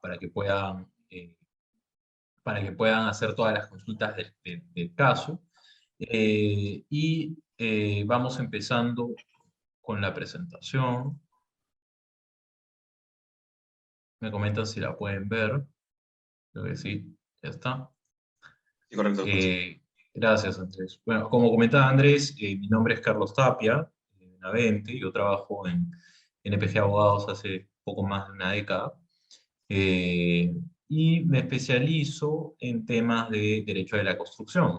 para que puedan hacer todas las consultas del caso. Vamos empezando con la presentación. Me comentan si la pueden ver. Creo que sí, ya está. Sí, correcto. Gracias, Andrés. Bueno, como comentaba Andrés, mi nombre es Carlos Tapia, Benavente. Yo trabajo en NPG Abogados hace poco más de una década. eh, y me especializo en temas de derecho de la construcción.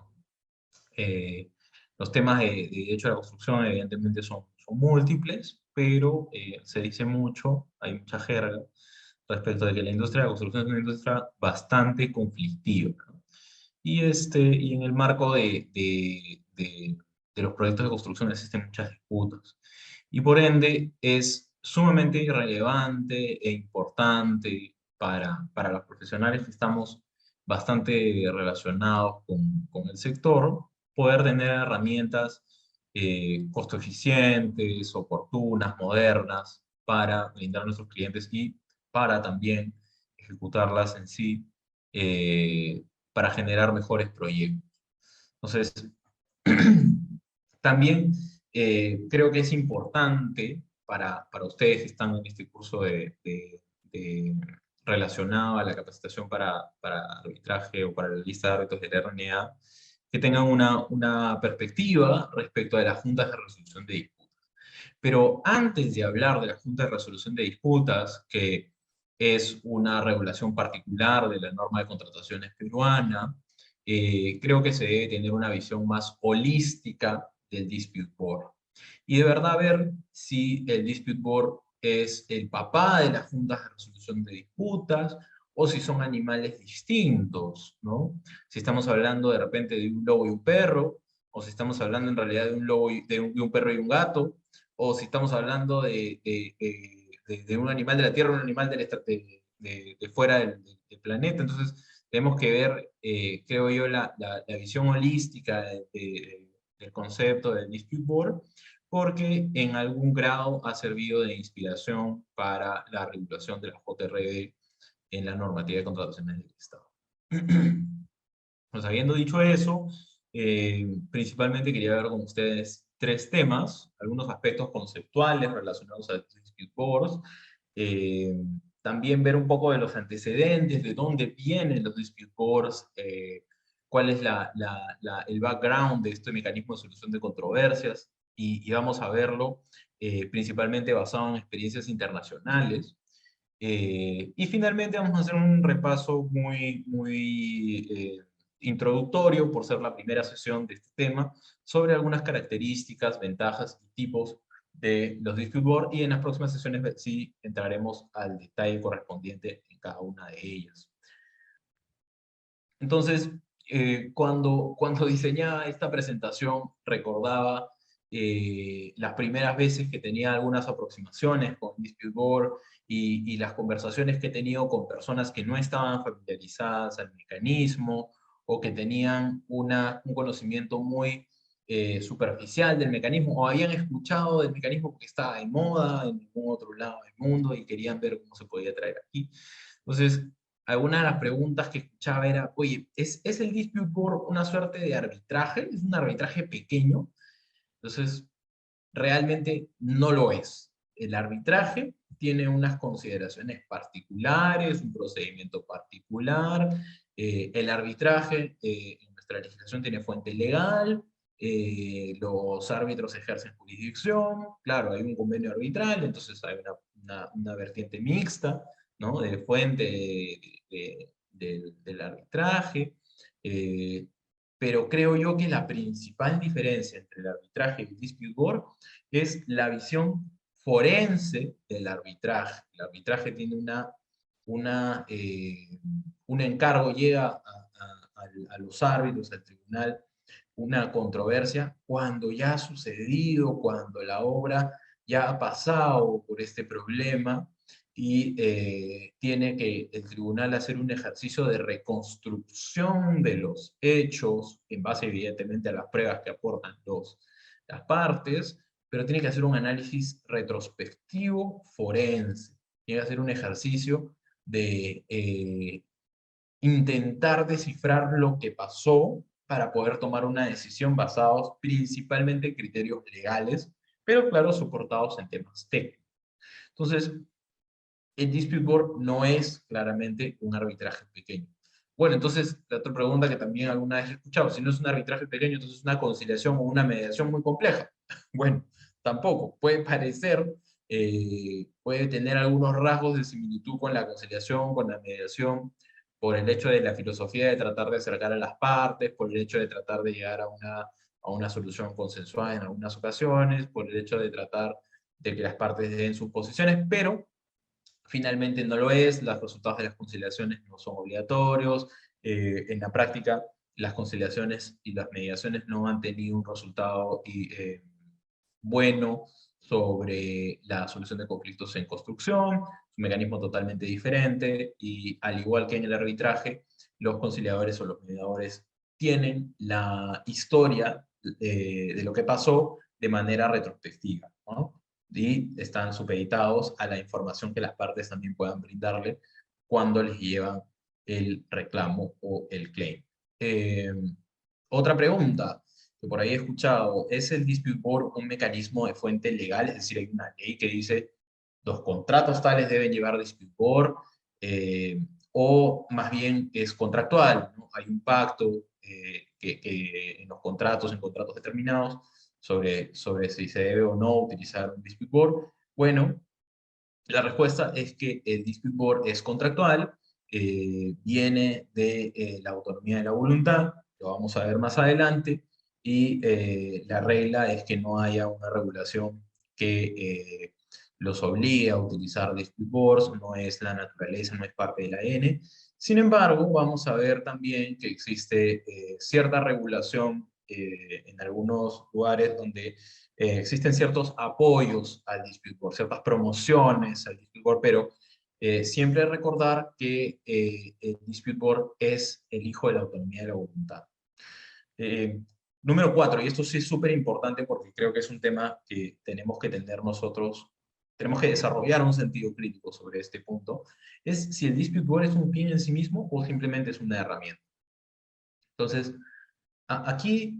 Eh, los temas de derecho de la construcción evidentemente son múltiples, pero se dice mucho, hay mucha jerga respecto de que la industria de la construcción es una industria bastante conflictiva, ¿no? Y en el marco de los proyectos de construcción existen muchas disputas. Y por ende es sumamente relevante e importante para los profesionales que estamos bastante relacionados con el sector, poder tener herramientas costo eficientes, oportunas, modernas, para brindar a nuestros clientes y para también ejecutarlas en sí, para generar mejores proyectos. Entonces, también creo que es importante para ustedes que están en este curso relacionado a la capacitación para arbitraje o para la lista de árbitros de la RNA, que tengan una perspectiva respecto de las juntas de resolución de disputas. Pero antes de hablar de la Junta de Resolución de Disputas, que es una regulación particular de la norma de contrataciones peruana, creo que se debe tener una visión más holística del Dispute Board. Y de verdad ver si el Dispute Board es el papá de las juntas de resolución de disputas, o si son animales distintos, ¿no? Si estamos hablando de repente de un lobo y un perro, o si estamos hablando en realidad de un lobo de un perro y un gato, o si estamos hablando de un animal de la Tierra, un animal de fuera del planeta. Entonces, tenemos que ver, creo yo, la visión holística del concepto del Dispute Board, porque en algún grado ha servido de inspiración para la regulación de la JRD en la normativa de contrataciones del Estado. Pues habiendo dicho eso, principalmente quería ver con ustedes tres temas, algunos aspectos conceptuales relacionados a estos dispute boards, también ver un poco de los antecedentes, de dónde vienen los dispute boards, cuál es el background de este mecanismo de solución de controversias, y vamos a verlo principalmente basado en experiencias internacionales. Y finalmente vamos a hacer un repaso muy introductorio, por ser la primera sesión de este tema, sobre algunas características, ventajas y tipos de los dispute board, y en las próximas sesiones sí entraremos al detalle correspondiente en cada una de ellas. Entonces, cuando diseñaba esta presentación, recordaba las primeras veces que tenía algunas aproximaciones con Dispute Board y las conversaciones que he tenido con personas que no estaban familiarizadas al mecanismo o que tenían un conocimiento muy superficial del mecanismo, o habían escuchado del mecanismo porque estaba de moda en ningún otro lado del mundo y querían ver cómo se podía traer aquí. Entonces, alguna de las preguntas que escuchaba era, oye, ¿es el Dispute Board una suerte de arbitraje? ¿Es un arbitraje pequeño? Entonces, realmente no lo es. El arbitraje tiene unas consideraciones particulares, un procedimiento particular. El arbitraje en nuestra legislación tiene fuente legal. Los árbitros ejercen jurisdicción. Claro, hay un convenio arbitral, entonces hay una vertiente mixta, ¿no? De fuente del arbitraje. Pero creo yo que la principal diferencia entre el arbitraje y el dispute board es la visión forense del arbitraje. El arbitraje tiene un encargo, llega a los árbitros, al tribunal, una controversia cuando ya ha sucedido, cuando la obra ya ha pasado por este problema, y tiene que el tribunal hacer un ejercicio de reconstrucción de los hechos, en base evidentemente a las pruebas que aportan las partes, pero tiene que hacer un análisis retrospectivo forense, tiene que hacer un ejercicio de intentar descifrar lo que pasó para poder tomar una decisión basados principalmente en criterios legales, pero claro, soportados en temas técnicos. Entonces, el dispute board no es claramente un arbitraje pequeño. Bueno, entonces, la otra pregunta que también alguna vez he escuchado, si no es un arbitraje pequeño, entonces es una conciliación o una mediación muy compleja. Bueno, tampoco. Puede parecer, puede tener algunos rasgos de similitud con la conciliación, con la mediación, por el hecho de la filosofía de tratar de acercar a las partes, por el hecho de tratar de llegar a una solución consensuada en algunas ocasiones, por el hecho de tratar de que las partes den sus posiciones, pero finalmente no lo es, los resultados de las conciliaciones no son obligatorios, en la práctica las conciliaciones y las mediaciones no han tenido un resultado bueno sobre la solución de conflictos en construcción, un mecanismo totalmente diferente, y al igual que en el arbitraje, los conciliadores o los mediadores tienen la historia de lo que pasó de manera retrospectiva, ¿no? Y están supeditados a la información que las partes también puedan brindarle cuando les llevan el reclamo o el claim. Eh, Otra pregunta que por ahí he escuchado, ¿es el dispute board un mecanismo de fuente legal? Es decir, hay una ley que dice los contratos tales deben llevar dispute board, eh, o más bien es contractual, ¿no? Hay un pacto que en los contratos, en contratos determinados, sobre si se debe o no utilizar un dispute board. Bueno, la respuesta es que el dispute board es contractual, viene de la autonomía de la voluntad, lo vamos a ver más adelante, y la regla es que no haya una regulación que los obligue a utilizar dispute boards, no es la naturaleza, no es parte del ADN. Sin embargo, vamos a ver también que existe cierta regulación en algunos lugares donde existen ciertos apoyos al dispute board, ciertas promociones al dispute board, pero siempre recordar que el dispute board es el hijo de la autonomía de la voluntad. Eh, Número 4, y esto sí es súper importante porque creo que es un tema que tenemos que tener nosotros, tenemos que desarrollar un sentido crítico sobre este punto, es si el dispute board es un fin en sí mismo o simplemente es una herramienta. Entonces, aquí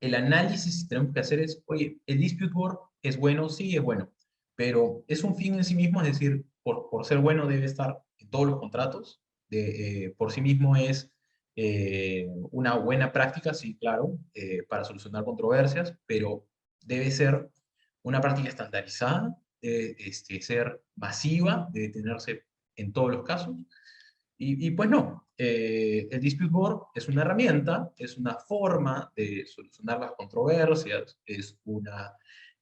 el análisis que tenemos que hacer es, oye, ¿el dispute board es bueno? Sí, es bueno, pero ¿es un fin en sí mismo? Es decir, por ser bueno debe estar en todos los contratos, por sí mismo es una buena práctica, sí, claro, para solucionar controversias, pero debe ser una práctica estandarizada, debe ser masiva, debe tenerse en todos los casos. Y pues no, el dispute board es una herramienta, es una forma de solucionar las controversias,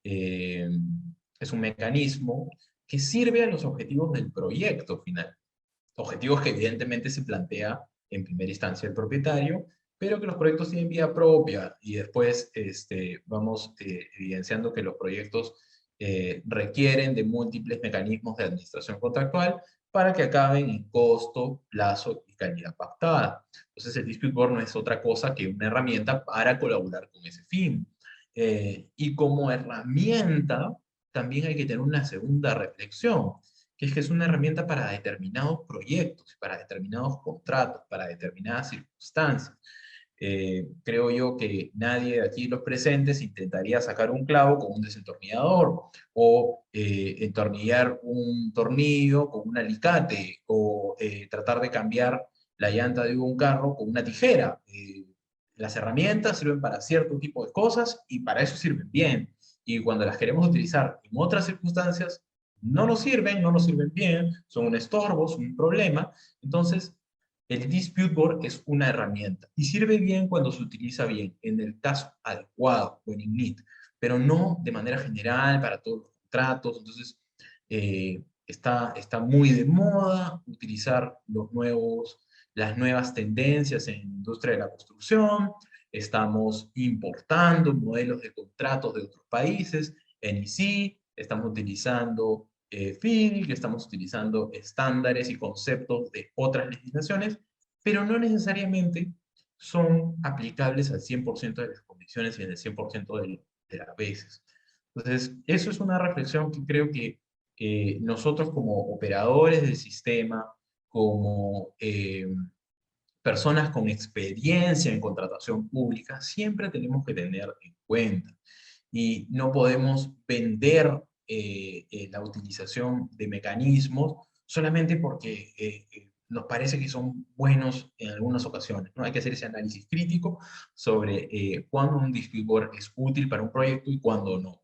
eh, es un mecanismo que sirve a los objetivos del proyecto final. Objetivos que evidentemente se plantea en primera instancia el propietario, pero que los proyectos tienen vida propia y después vamos evidenciando que los proyectos requieren de múltiples mecanismos de administración contractual para que acaben en costo, plazo y calidad pactada. Entonces el dispute board no es otra cosa que una herramienta para colaborar con ese fin. Y como herramienta también hay que tener una segunda reflexión, que es una herramienta para determinados proyectos, para determinados contratos, para determinadas circunstancias. Creo yo que nadie de aquí los presentes intentaría sacar un clavo con un desentornillador o entornillar un tornillo con un alicate o tratar de cambiar la llanta de un carro con una tijera. Las herramientas sirven para cierto tipo de cosas y para eso sirven bien. Y cuando las queremos utilizar en otras circunstancias, no nos sirven, no nos sirven bien, son un estorbo, son un problema. Entonces, el dispute board es una herramienta y sirve bien cuando se utiliza bien, en el caso adecuado, when in need, pero no de manera general para todos los contratos. Entonces, está muy de moda utilizar las nuevas tendencias en la industria de la construcción. Estamos importando modelos de contratos de otros países, NEC, estamos utilizando FIDIC, estamos utilizando estándares y conceptos de otras legislaciones, pero no necesariamente son aplicables al 100% de las condiciones y en el 100% de las veces. Entonces, eso es una reflexión que creo que nosotros como operadores del sistema, como personas con experiencia en contratación pública, siempre tenemos que tener en cuenta. Y no podemos vender la utilización de mecanismos solamente porque nos parece que son buenos en algunas ocasiones, ¿no? Hay que hacer ese análisis crítico sobre cuándo un dispute board es útil para un proyecto y cuándo no.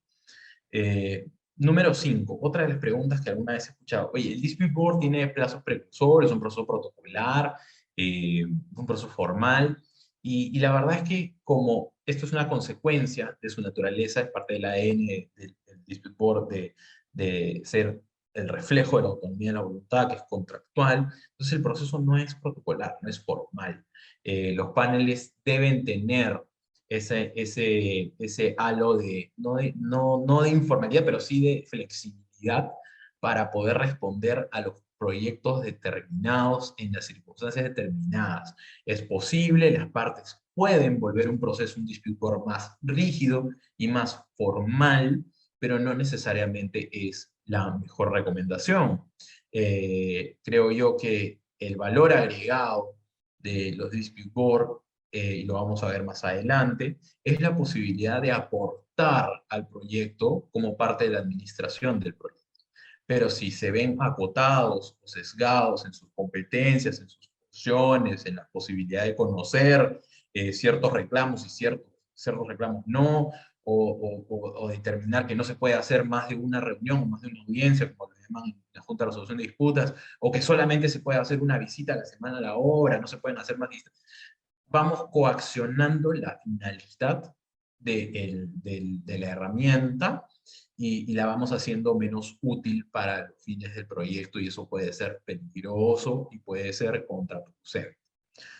Número 5, otra de las preguntas que alguna vez he escuchado, oye, ¿el dispute board tiene plazos precursores, un proceso protocolar, un proceso formal? Y la verdad es que como esto es una consecuencia de su naturaleza, es parte del ADN del dispute board de ser el reflejo de la autonomía de la voluntad, que es contractual, entonces el proceso no es protocolar, no es formal. Los paneles deben tener ese halo de, no de informalidad, pero sí de flexibilidad para poder responder a los proyectos determinados en las circunstancias determinadas. Es posible, las partes pueden volver un proceso, un dispute board más rígido y más formal, pero no necesariamente es la mejor recomendación. Creo yo que el valor agregado de los dispute board y lo vamos a ver más adelante, es la posibilidad de aportar al proyecto como parte de la administración del proyecto. Pero si se ven acotados o sesgados en sus competencias, en sus funciones, en la posibilidad de conocer ciertos reclamos y ciertos reclamos no, o determinar que no se puede hacer más de una reunión o más de una audiencia, como le llaman en la Junta de Resolución de Disputas, o que solamente se puede hacer una visita a la semana a la obra, no se pueden hacer más visitas, vamos coaccionando la finalidad de la herramienta y la vamos haciendo menos útil para los fines del proyecto y eso puede ser peligroso y puede ser contraproducente.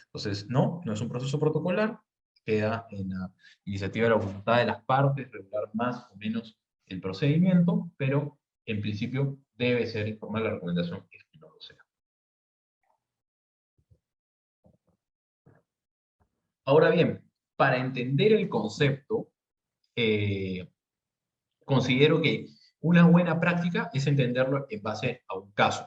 Entonces, no es un proceso protocolar, queda en la iniciativa de la voluntad de las partes regular más o menos el procedimiento, pero en principio debe ser informal, la recomendación es que no lo sea. Ahora bien, para entender el concepto, eh, considero que una buena práctica es entenderlo en base a un caso.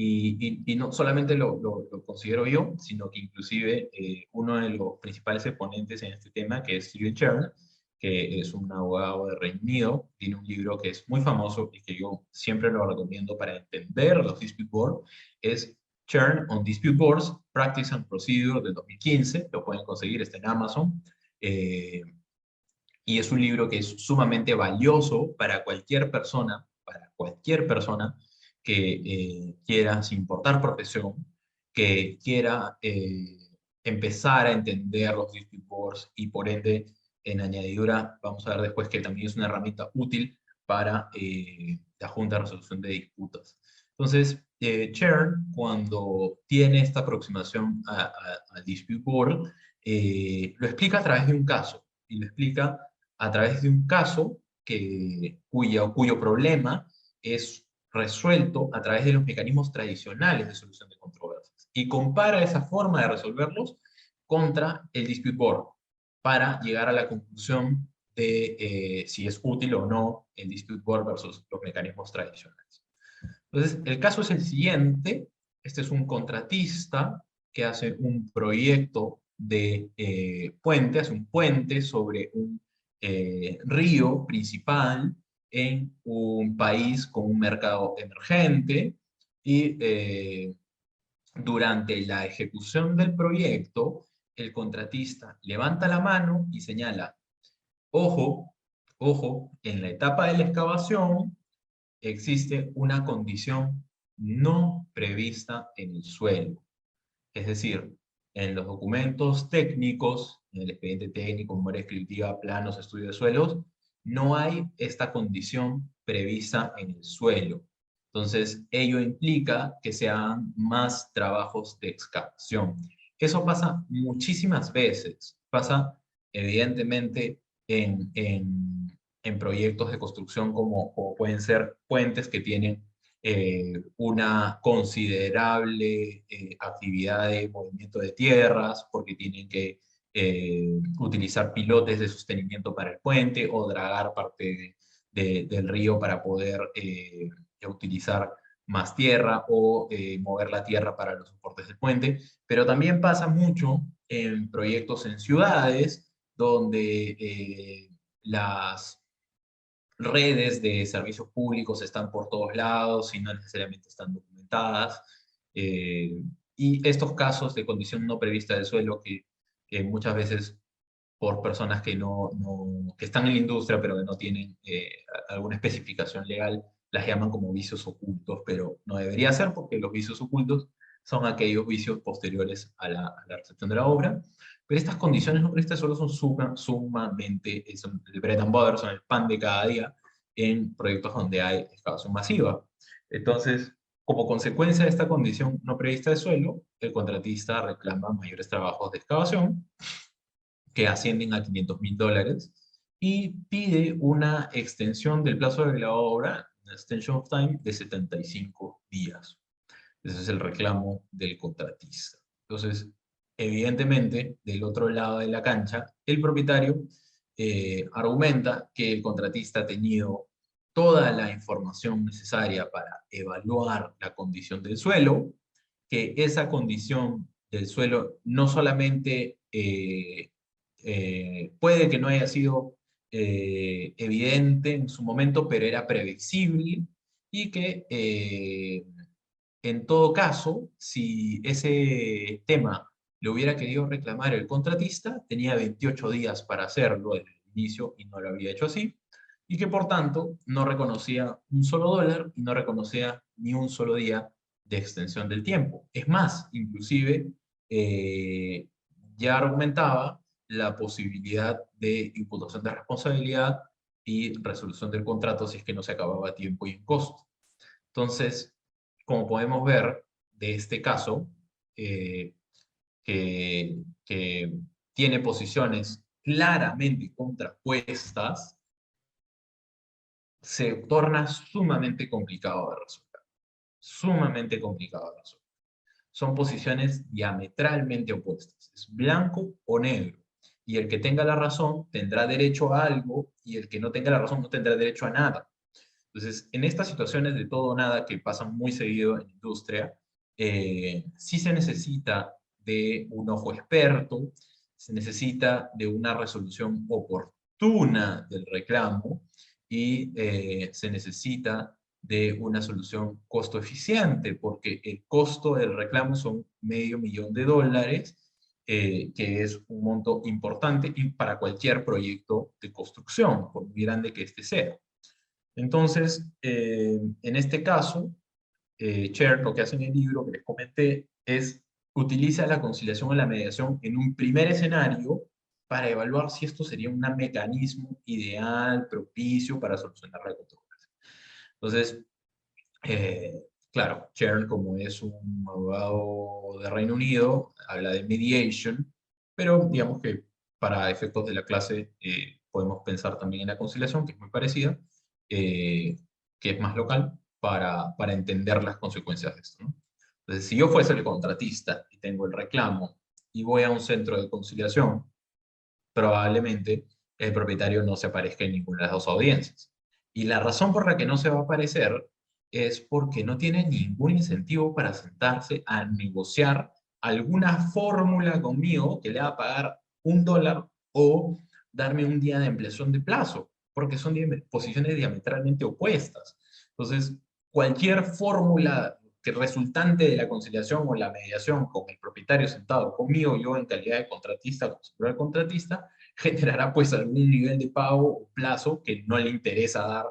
Y no solamente lo considero yo, sino que inclusive uno de los principales exponentes en este tema, que es Steven Chern, que es un abogado de Reino Unido, tiene un libro que es muy famoso y que yo siempre lo recomiendo para entender los dispute boards, es Chern on Dispute Boards, Practice and Procedure del 2015, lo pueden conseguir, está en Amazon. Eh, y es un libro que es sumamente valioso para cualquier persona que quiera, sin importar profesión, que quiera empezar a entender los dispute boards y por ende, en añadidura, vamos a ver después que también es una herramienta útil para la Junta de Resolución de Disputas. Entonces, Chern, cuando tiene esta aproximación al dispute board, lo explica a través de un caso, y lo explica a través de un caso cuyo problema es resuelto a través de los mecanismos tradicionales de solución de controversias. Y compara esa forma de resolverlos contra el dispute board para llegar a la conclusión de si es útil o no el dispute board versus los mecanismos tradicionales. Entonces, el caso es el siguiente. Este es un contratista que hace un proyecto de puente, hace un puente sobre un río principal en un país con un mercado emergente y durante la ejecución del proyecto, el contratista levanta la mano y señala, ojo, ojo, en la etapa de la excavación existe una condición no prevista en el suelo. Es decir, en los documentos técnicos, en el expediente técnico, memoria descriptiva, planos, estudio de suelos, no hay esta condición prevista en el suelo. Entonces, ello implica que se hagan más trabajos de excavación. Eso pasa muchísimas veces. Pasa, evidentemente, en proyectos de construcción como pueden ser puentes que tienen una considerable actividad de movimiento de tierras, porque tienen que utilizar pilotes de sostenimiento para el puente o dragar parte del río para poder utilizar más tierra o mover la tierra para los soportes del puente, pero también pasa mucho en proyectos en ciudades donde las redes de servicios públicos están por todos lados y no necesariamente están documentadas. eh, y estos casos de condición no prevista del suelo que muchas veces por personas que, que están en la industria pero que no tienen alguna especificación legal, las llaman como vicios ocultos, pero no debería ser porque los vicios ocultos son aquellos vicios posteriores a la recepción de la obra. Pero estas condiciones no previstas solo son sumamente, son el bread and butter, son el pan de cada día en proyectos donde hay excavación masiva. Entonces, como consecuencia de esta condición no prevista de suelo, el contratista reclama mayores trabajos de excavación que ascienden a $500.000 y pide una extensión del plazo de la obra, una extension of time, de 75 días. Ese es el reclamo del contratista. Entonces, evidentemente, del otro lado de la cancha, el propietario argumenta que el contratista ha tenido toda la información necesaria para evaluar la condición del suelo, que esa condición del suelo no solamente puede que no haya sido evidente en su momento, pero era previsible, y que en todo caso, si ese tema lo hubiera querido reclamar el contratista, tenía 28 días para hacerlo desde el inicio y no lo había hecho así, y que por tanto no reconocía un solo dólar y no reconocía ni un solo día de extensión del tiempo. Es más, inclusive eh, ya argumentaba la posibilidad de imputación de responsabilidad y resolución del contrato si es que no se acababa a tiempo y en costo. Entonces, como podemos ver de este caso, eh, que tiene posiciones claramente contrapuestas, se torna sumamente complicado de resolver. Sumamente complicado de resolver. Son posiciones diametralmente opuestas. Es blanco o negro. Y el que tenga la razón tendrá derecho a algo, y el que no tenga la razón no tendrá derecho a nada. Entonces, en estas situaciones de todo o nada que pasan muy seguido en la industria, sí se necesita de un ojo experto, se necesita de una resolución oportuna del reclamo y se necesita de una solución costo eficiente, porque el costo del reclamo son $500.000, que es un monto importante y para cualquier proyecto de construcción, por muy grande que éste sea. Entonces, en este caso, Cher lo que hace en el libro que les comenté es utiliza la conciliación o la mediación en un primer escenario para evaluar si esto sería un mecanismo ideal, propicio para solucionar la controversia. Entonces, eh, claro, Cher, como es un abogado de Reino Unido, habla de mediation, pero digamos que para efectos de la clase podemos pensar también en la conciliación, que es muy parecida, eh, que es más local, para entender las consecuencias de esto, ¿no? Entonces, si yo fuese el contratista y tengo el reclamo y voy a un centro de conciliación, probablemente el propietario no se aparezca en ninguna de las dos audiencias. Y la razón por la que no se va a aparecer es porque no tiene ningún incentivo para sentarse a negociar alguna fórmula conmigo que le haga pagar $1 o darme un día de ampliación de plazo, porque son posiciones diametralmente opuestas. Entonces, cualquier fórmula que resultante de la conciliación o la mediación con el propietario sentado conmigo, yo en calidad de contratista, como si fuera el contratista, generará pues algún nivel de pago o plazo que no le interesa dar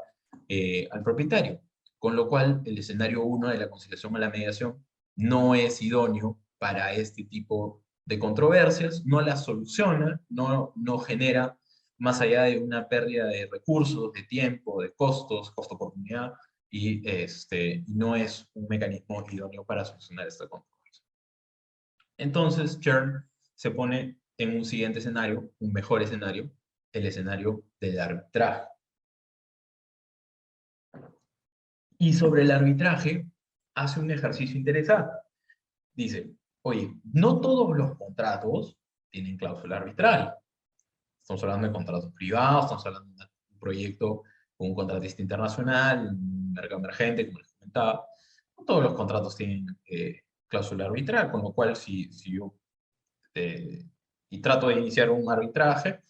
al propietario. Con lo cual, el escenario 1 de la conciliación o la mediación no es idóneo para este tipo de controversias, no las soluciona, no genera, más allá de una pérdida de recursos, de tiempo, de costos, costo-oportunidad, y no es un mecanismo idóneo para solucionar esta controversia. Entonces, Chern se pone en un siguiente escenario, un mejor escenario, el escenario del arbitraje. Y sobre el arbitraje, hace un ejercicio interesante. Dice, oye, no todos los contratos tienen cláusula arbitral. Estamos hablando de contratos privados, estamos hablando de un proyecto con un contratista internacional, un mercado emergente, como les comentaba. No todos los contratos tienen cláusula arbitral, con lo cual si yo eh, y trato de iniciar un arbitraje,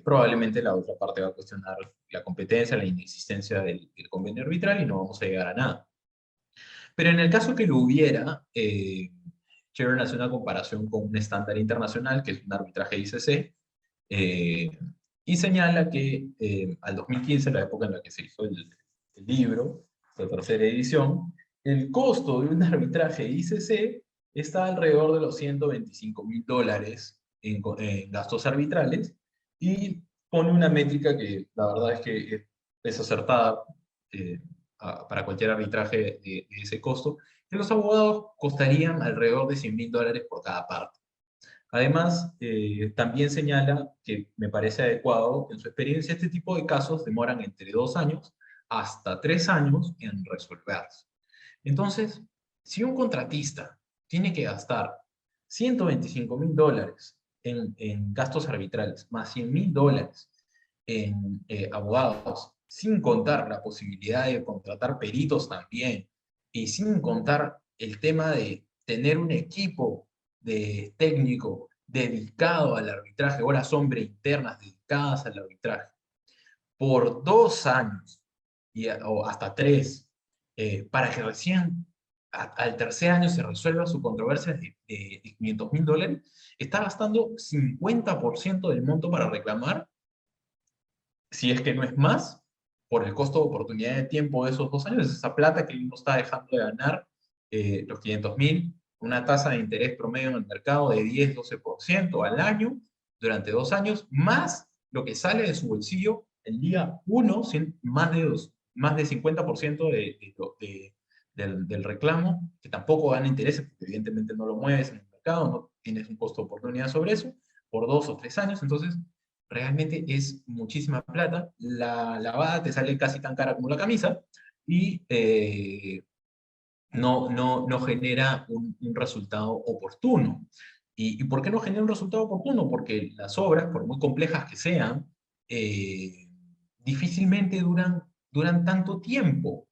probablemente la otra parte va a cuestionar la competencia, la inexistencia del convenio arbitral y no vamos a llegar a nada. Pero en el caso que lo hubiera, Chevron hace una comparación con un estándar internacional, que es un arbitraje ICC, eh, y señala que al 2015, la época en la que se hizo el libro, la tercera edición, el costo de un arbitraje ICC está alrededor de los $125.000 en gastos arbitrales, y pone una métrica que la verdad es que es acertada eh, para cualquier arbitraje de ese costo, que los abogados costarían alrededor de $100.000 por cada parte. Además, también señala que me parece adecuado, en su experiencia, este tipo de casos demoran entre 2 años hasta 3 años en resolverse. Entonces, si un contratista tiene que gastar $125.000 en gastos arbitrales, más $100.000 en abogados, sin contar la posibilidad de contratar peritos también, y sin contar el tema de tener un equipo de técnico dedicado al arbitraje, horas hombre internas dedicadas al arbitraje, por 2 años o hasta 3, para que recién al tercer año se resuelva su controversia de $500.000, está gastando 50% del monto para reclamar, si es que no es más, por el costo de oportunidad de tiempo de esos 2 años, esa plata que uno está dejando de ganar, los 500.000, una tasa de interés promedio en el mercado de 10-12% al año durante 2 años, más lo que sale de su bolsillo el día uno, más de 50% del reclamo, que tampoco gana intereses, porque evidentemente no lo mueves en el mercado, no tienes un costo de oportunidad sobre eso, por 2 o 3 años. Entonces realmente es muchísima plata. La lavada te sale casi tan cara como la camisa, y no genera un resultado oportuno. ¿Y por qué no genera un resultado oportuno? Porque las obras, por muy complejas que sean, eh, difícilmente duran tanto tiempo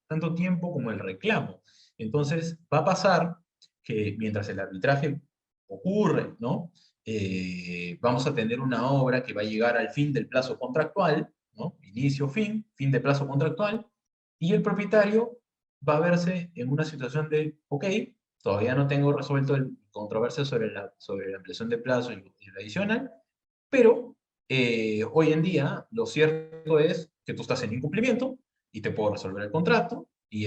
como el reclamo. Entonces va a pasar que mientras el arbitraje ocurre, ¿no? Vamos a tener una obra que va a llegar al fin del plazo contractual, ¿no? Inicio, fin de plazo contractual, y el propietario va a verse en una situación de, ok, todavía no tengo resuelto el controversia sobre la ampliación de plazo y el adicional, pero hoy en día lo cierto es que tú estás en incumplimiento y te puedo resolver el contrato, y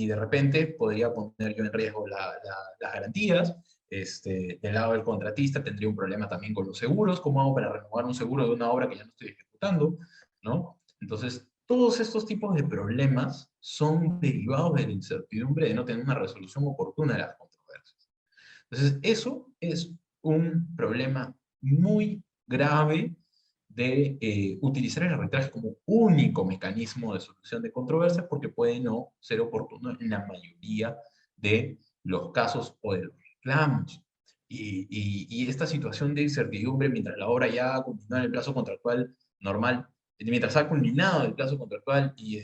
de repente podría poner yo en riesgo las garantías. Del lado del contratista tendría un problema también con los seguros. ¿Cómo hago para renovar un seguro de una obra que ya no estoy ejecutando? ¿No? Entonces, todos estos tipos de problemas son derivados de la incertidumbre de no tener una resolución oportuna de las controversias. Entonces, eso es un problema muy grave de utilizar el arbitraje como único mecanismo de solución de controversias, porque puede no ser oportuno en la mayoría de los casos o de los reclamos. Y esta situación de incertidumbre mientras la obra ya ha culminado en el plazo contractual normal, mientras ha culminado el plazo contractual y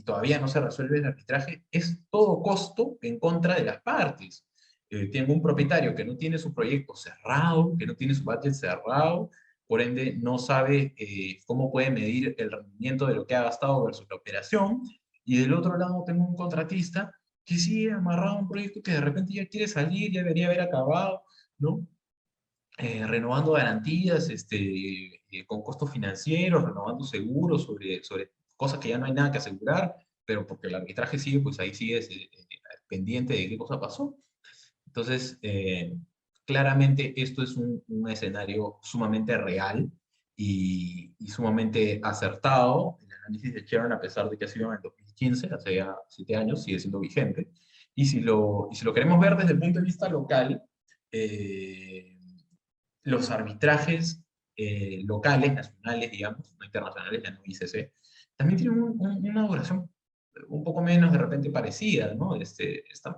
todavía no se resuelve el arbitraje, es todo costo en contra de las partes. Tengo un propietario que no tiene su proyecto cerrado, que no tiene su budget cerrado, por ende no sabe cómo puede medir el rendimiento de lo que ha gastado versus la operación, y del otro lado tengo un contratista que sigue amarrado a un proyecto que de repente ya quiere salir, ya debería haber acabado, ¿no? Renovando garantías con costos financieros, renovando seguros sobre cosas que ya no hay nada que asegurar, pero porque el arbitraje sigue, pues ahí sigue pendiente de qué cosa pasó. Entonces, claramente esto es un escenario sumamente real y sumamente acertado. El análisis de Chevron, a pesar de que ha sido en el 2015, hace ya 7 años, sigue siendo vigente. Y si lo queremos ver desde el punto de vista local, eh, los arbitrajes locales, nacionales, digamos, no internacionales, ya no ICC, también tienen una duración un poco menos de repente parecida, ¿no?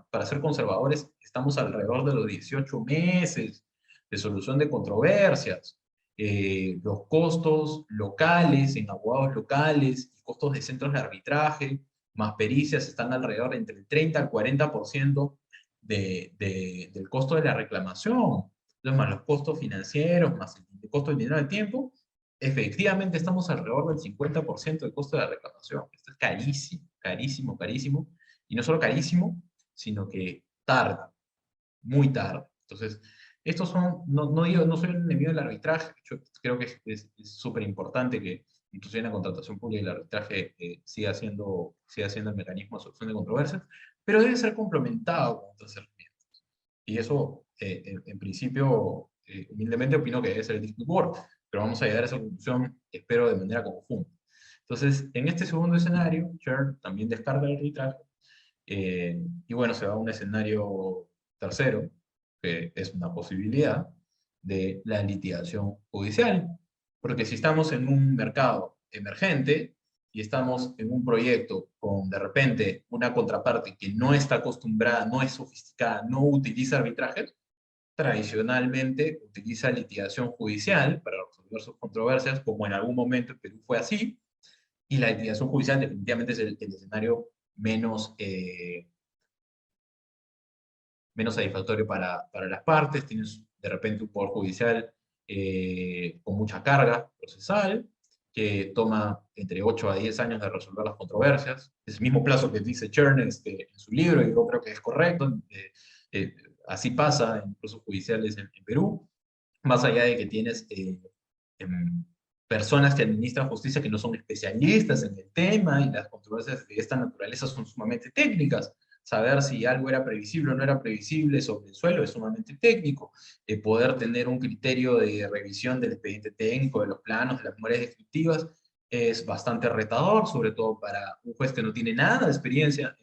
Para ser conservadores, estamos alrededor de los 18 meses de solución de controversias. Los costos locales, en abogados locales, y costos de centros de arbitraje, más pericias, están alrededor entre el 30 al 40% del costo de la reclamación. Entonces, más los costos financieros, más el costo del dinero de tiempo, efectivamente estamos alrededor del 50% del costo de la reclamación. Esto es carísimo, carísimo, carísimo. Y no solo carísimo, sino que tarda, muy tarde. Entonces, estos son, no soy un enemigo del arbitraje. Yo creo que es súper importante que incluso en la contratación pública y el arbitraje siga siendo el mecanismo de solución de controversias, pero debe ser complementado con otras herramientas. Y eso, en principio, humildemente opino que debe ser el dispute board, pero vamos a llegar a esa conclusión, espero, de manera conjunta. Entonces, en este segundo escenario, Chern también descarga el arbitraje, y bueno, se va a un escenario tercero, que es una posibilidad de la litigación judicial. Porque si estamos en un mercado emergente y estamos en un proyecto con de repente una contraparte que no está acostumbrada, no es sofisticada, no utiliza arbitrajes, tradicionalmente utiliza litigación judicial para resolver sus controversias, como en algún momento en Perú fue así, y la litigación judicial definitivamente es el escenario menos satisfactorio para las partes. Tienes de repente un poder judicial con mucha carga procesal, que toma entre 8 a 10 años de resolver las controversias. Es el mismo plazo que dice Chern en su libro, y yo creo que es correcto. Así pasa en procesos judiciales en Perú, más allá de que tienes em, personas que administran justicia que no son especialistas en el tema, y las controversias de esta naturaleza son sumamente técnicas. Saber si algo era previsible o no era previsible sobre el suelo es sumamente técnico. Poder tener un criterio de revisión del expediente técnico, de los planos, de las memorias descriptivas, es bastante retador, sobre todo para un juez que no tiene nada de experiencia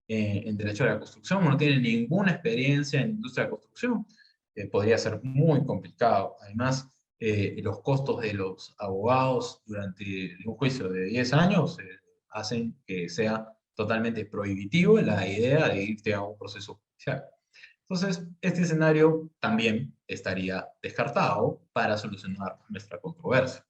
en derecho de la construcción, no tiene ninguna experiencia en industria de la construcción. Podría ser muy complicado. Además, los costos de los abogados durante un juicio de 10 años hacen que sea totalmente prohibitivo la idea de irte a un proceso judicial. Entonces, este escenario también estaría descartado para solucionar nuestra controversia.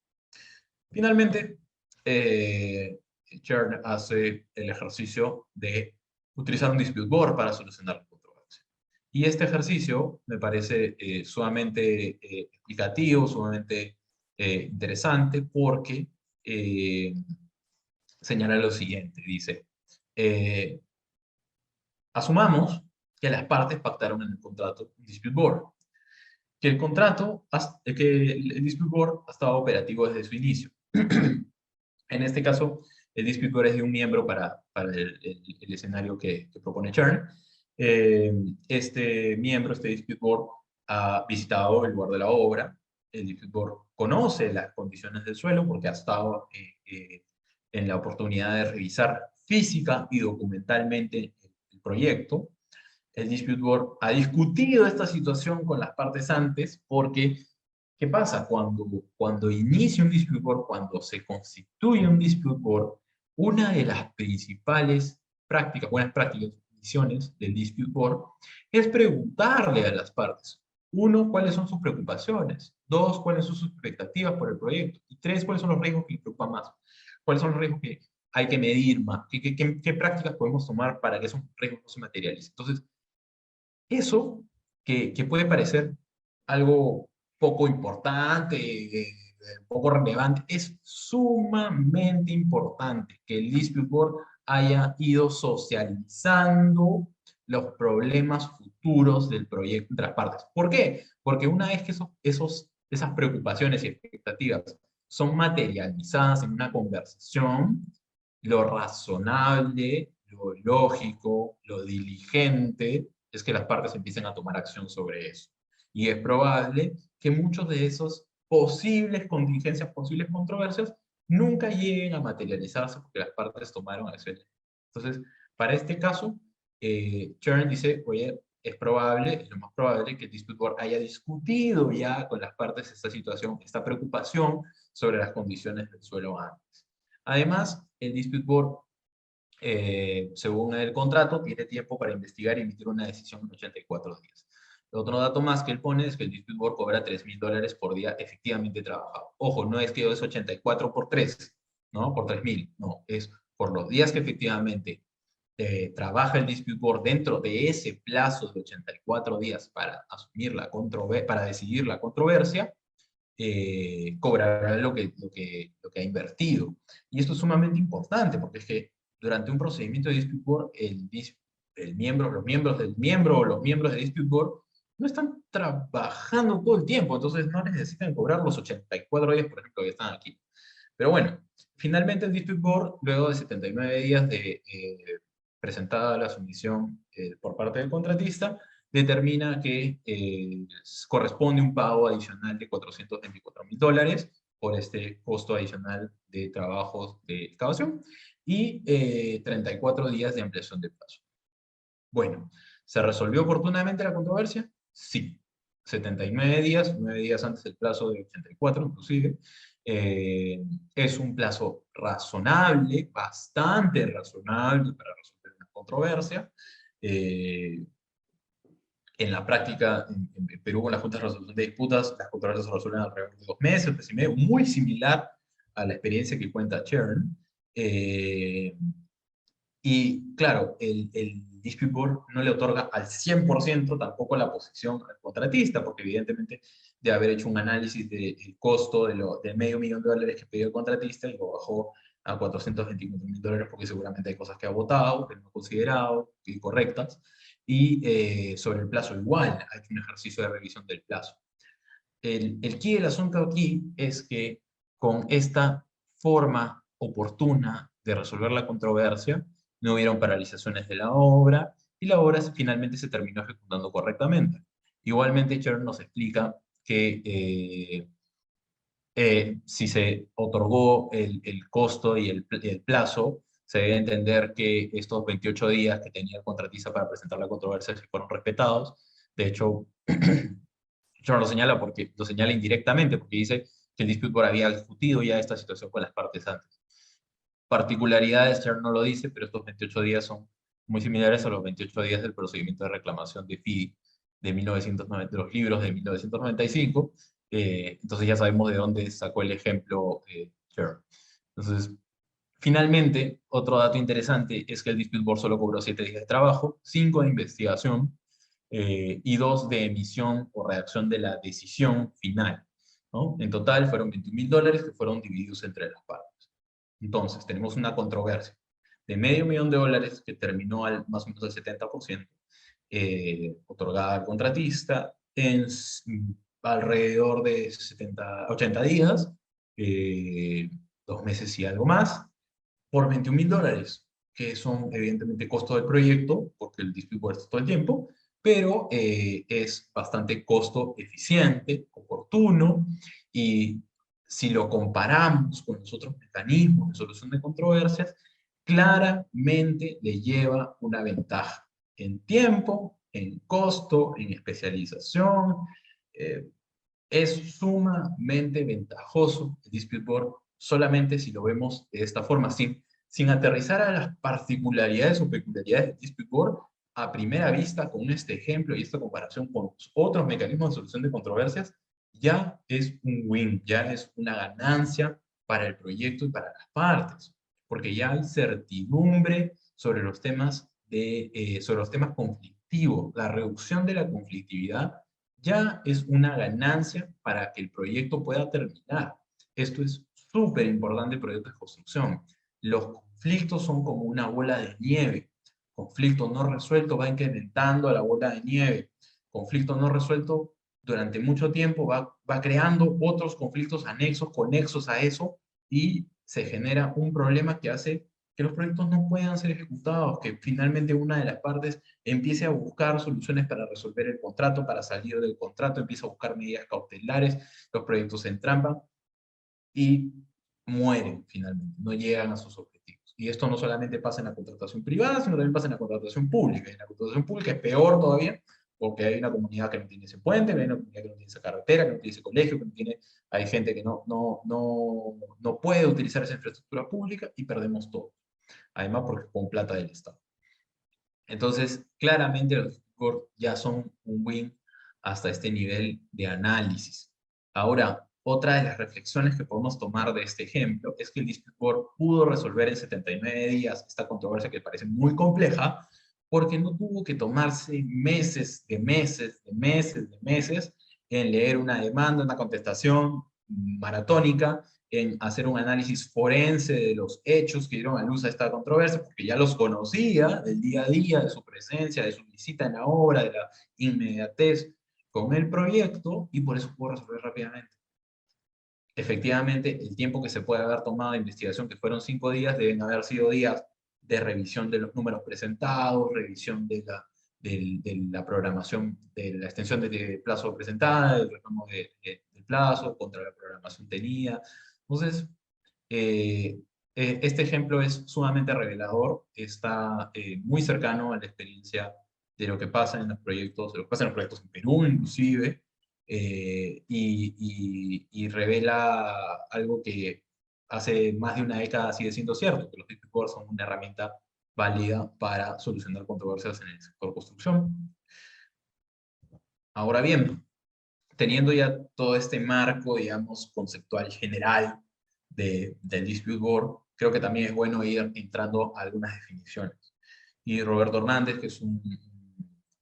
Finalmente, Chern hace el ejercicio de utilizar un dispute board para solucionar la controversia. Y este ejercicio me parece sumamente explicativo, sumamente interesante, porque señala lo siguiente, dice, eh, asumamos que las partes pactaron en el contrato un dispute board, que el contrato, que el dispute board ha estado operativo desde su inicio. En este caso, el dispute board es de un miembro para el escenario que propone Chern. Este miembro, este dispute board, ha visitado el lugar de la obra. El dispute board conoce las condiciones del suelo porque ha estado en la oportunidad de revisar física y documentalmente el proyecto. El dispute board ha discutido esta situación con las partes antes, porque ¿qué pasa? Cuando inicia un dispute board, cuando se constituye un dispute board, una de las principales prácticas, buenas prácticas, misiones del dispute board, es preguntarle a las partes, uno, cuáles son sus preocupaciones; dos, cuáles son sus expectativas por el proyecto; y tres, cuáles son los riesgos que les preocupan más; cuáles son los riesgos que hay que medir más; qué prácticas podemos tomar para que esos riesgos no se materialicen. Entonces, eso, que puede parecer algo poco importante, poco relevante, es sumamente importante que el dispute board haya ido socializando los problemas futuros del proyecto entre las partes. ¿Por qué? Porque una vez que esas preocupaciones y expectativas son materializadas en una conversación, lo razonable, lo lógico, lo diligente, es que las partes empiecen a tomar acción sobre eso. Y es probable que muchos de esos posibles contingencias, posibles controversias, nunca lleguen a materializarse porque las partes tomaron acción. Entonces, para este caso, Chern dice, oye, es probable, es lo más probable, que el dispute board haya discutido ya con las partes esta situación, esta preocupación sobre las condiciones del suelo antes. Además, el dispute board, según el contrato, tiene tiempo para investigar y emitir una decisión en 84 días. El otro dato más que él pone es que el dispute board cobra $3,000 por día efectivamente trabajado. Ojo, no es que es 84 por 3, ¿no? Por 3,000, no, es por los días que efectivamente trabaja el dispute board dentro de ese plazo de 84 días para asumir para decidir la controversia, cobrará lo que ha invertido. Y esto es sumamente importante, porque es que durante un procedimiento de dispute board, los miembros del miembro o los miembros de dispute board no están trabajando todo el tiempo, entonces no necesitan cobrar los 84 días, por ejemplo, que están aquí. Pero bueno, finalmente el dispute board, luego de 79 días de presentada la sumisión por parte del contratista, determina que corresponde un pago adicional de $424,000 por este costo adicional de trabajos de excavación y 34 días de ampliación de plazo. Bueno, ¿se resolvió oportunamente la controversia? Sí. 79 días, 9 días antes del plazo de 84, inclusive. Es un plazo razonable, bastante razonable para resolver una controversia. En la práctica, en Perú, con la Junta de Resolución de Disputas, las controversias se resuelven alrededor de 2 meses, mes y medio, muy similar a la experiencia que cuenta Chern. Y claro, el dispute board no le otorga al 100% tampoco la posición al contratista, porque evidentemente debe haber hecho un análisis del costo del $500,000 que pidió el contratista y lo bajó a $424,000 porque seguramente hay cosas que ha votado, que no ha considerado, incorrectas, y sobre el plazo igual, ha hecho un ejercicio de revisión del plazo. El quid del asunto aquí es que con esta forma oportuna de resolver la controversia, no hubieron paralizaciones de la obra y la obra finalmente se terminó ejecutando correctamente. Igualmente, Chern nos explica que si se otorgó el costo y el plazo, se debe entender que estos 28 días que tenía el contratista para presentar la controversia se fueron respetados. De hecho, Chern lo señala indirectamente porque dice que el dispute board había discutido ya esta situación con las partes antes. Particularidades, Chern no lo dice, pero estos 28 días son muy similares a los 28 días del procedimiento de reclamación de FIDI de 1990, de los libros de 1995. Entonces ya sabemos de dónde sacó el ejemplo Chern. Entonces, finalmente, otro dato interesante es que el dispute board solo cobró 7 días de trabajo, 5 de investigación y 2 de emisión o redacción de la decisión final, ¿no? En total fueron $21,000 que fueron divididos entre las partes. Entonces, tenemos una controversia de $500,000 que terminó más o menos al 70%, otorgada al contratista en alrededor de 80 días, 2 meses y algo más, por $21,000, que son evidentemente costo del proyecto, porque el dispute board está todo el tiempo, pero es bastante costo eficiente, oportuno, y si lo comparamos con los otros mecanismos de solución de controversias, claramente le lleva una ventaja en tiempo, en costo, en especialización. eh, es sumamente ventajoso el dispute board solamente si lo vemos de esta forma, sin aterrizar a las particularidades o peculiaridades del dispute board. A primera vista, con este ejemplo y esta comparación con los otros mecanismos de solución de controversias, ya es un win, ya es una ganancia para el proyecto y para las partes, porque ya hay certidumbre sobre los temas conflictivos. La reducción de la conflictividad ya es una ganancia para que el proyecto pueda terminar. Esto es súper importante en proyectos de construcción. Los conflictos son como una bola de nieve. Conflicto no resuelto va incrementando a la bola de nieve. Conflicto no resuelto durante mucho tiempo va creando otros conflictos anexos, conexos a eso, y se genera un problema que hace que los proyectos no puedan ser ejecutados, que finalmente una de las partes empiece a buscar soluciones para resolver el contrato, para salir del contrato, empieza a buscar medidas cautelares, los proyectos se entrampan y mueren finalmente, no llegan a sus objetivos. Y esto no solamente pasa en la contratación privada, sino también pasa en la contratación pública. Y en la contratación pública es peor todavía, porque hay una comunidad que no tiene ese puente, hay una comunidad que no tiene esa carretera, que no tiene ese colegio, que no tiene, hay gente que no puede utilizar esa infraestructura pública y perdemos todo. Además, porque es con plata del Estado. Entonces, claramente los scores ya son un win hasta este nivel de análisis. Ahora, otra de las reflexiones que podemos tomar de este ejemplo es que el Dispute Board pudo resolver en 79 días esta controversia que parece muy compleja, porque no tuvo que tomarse meses de meses, de meses, de meses en leer una demanda, una contestación maratónica, en hacer un análisis forense de los hechos que dieron a luz a esta controversia, porque ya los conocía del día a día, de su presencia, de su visita en la obra, de la inmediatez con el proyecto, y por eso pudo resolver rápidamente. Efectivamente, el tiempo que se puede haber tomado de investigación, que fueron 5 días, deben haber sido días de revisión de los números presentados, revisión de la programación, de la extensión de plazo presentada, del reclamo del plazo, contra la programación tenida. Entonces, eh, este ejemplo es sumamente revelador, está muy cercano a la experiencia de lo que pasa en los proyectos, de lo que pasa en los proyectos en Perú inclusive, y revela algo que hace más de una década sigue siendo cierto, que los dispute boards son una herramienta válida para solucionar controversias en el sector construcción. Ahora bien, teniendo ya todo este marco, digamos, conceptual general del dispute board, creo que también es bueno ir entrando a algunas definiciones. Y Roberto Hernández, que es un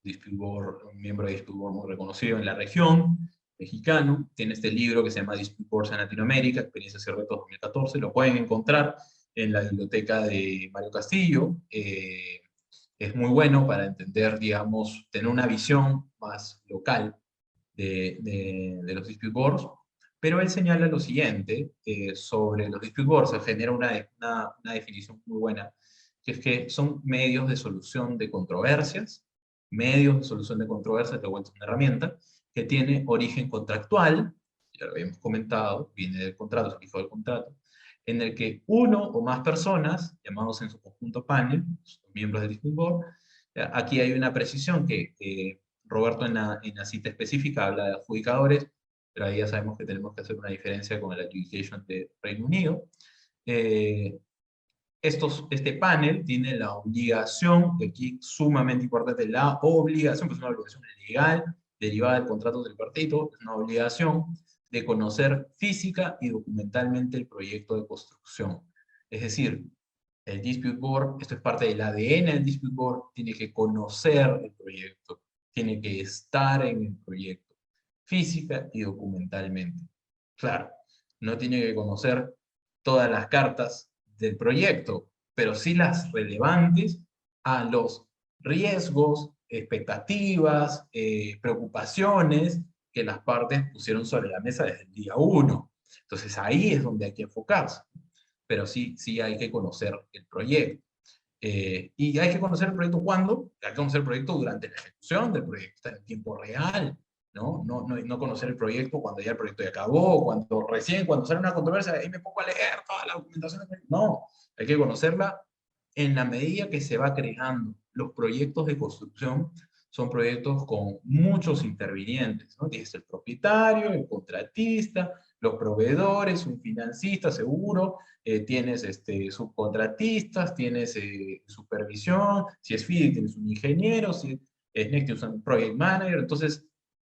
dispute board, un miembro de dispute board muy reconocido en la región, mexicano, tiene este libro que se llama Dispute Boards en Latinoamérica, Experiencias y Retos 2014, lo pueden encontrar en la biblioteca de Mario Castillo. Es muy bueno para entender, digamos, tener una visión más local de los dispute boards, pero él señala lo siguiente sobre los dispute boards, se genera una definición muy buena, que es que son medios de solución de controversias, medios de solución de controversias, de vuelta una herramienta, que tiene origen contractual, ya lo habíamos comentado, viene del contrato, es el hijo del contrato, en el que uno o más personas, llamados en su conjunto panel, miembros del dispute board, aquí hay una precisión que Roberto en la cita específica habla de adjudicadores, pero ahí ya sabemos que tenemos que hacer una diferencia con el adjudication de Reino Unido. Eh, este panel tiene la obligación, que aquí es sumamente importante, la obligación, pues es una obligación legal, derivada del contrato tripartito, es una obligación de conocer física y documentalmente el proyecto de construcción. Es decir, el Dispute Board, esto es parte del ADN del Dispute Board, tiene que conocer el proyecto, tiene que estar en el proyecto, física y documentalmente. Claro, no tiene que conocer todas las cartas del proyecto, pero sí las relevantes a los riesgos, expectativas, preocupaciones que las partes pusieron sobre la mesa desde el día 1. Entonces ahí es donde hay que enfocarse, pero sí, sí hay que conocer el proyecto. ¿Y hay que conocer el proyecto cuándo? Hay que conocer el proyecto durante la ejecución del proyecto, en tiempo real, ¿no? No conocer el proyecto cuando ya el proyecto ya acabó, cuando sale una controversia, ahí me pongo a leer toda la documentación. No, hay que conocerla en la medida que se va creando. Los proyectos de construcción son proyectos con muchos intervinientes, ¿no? Tienes el propietario, el contratista, los proveedores, un financista seguro, tienes subcontratistas, tienes supervisión, si es FIDI tienes un ingeniero, si es NEC tienes un project manager, entonces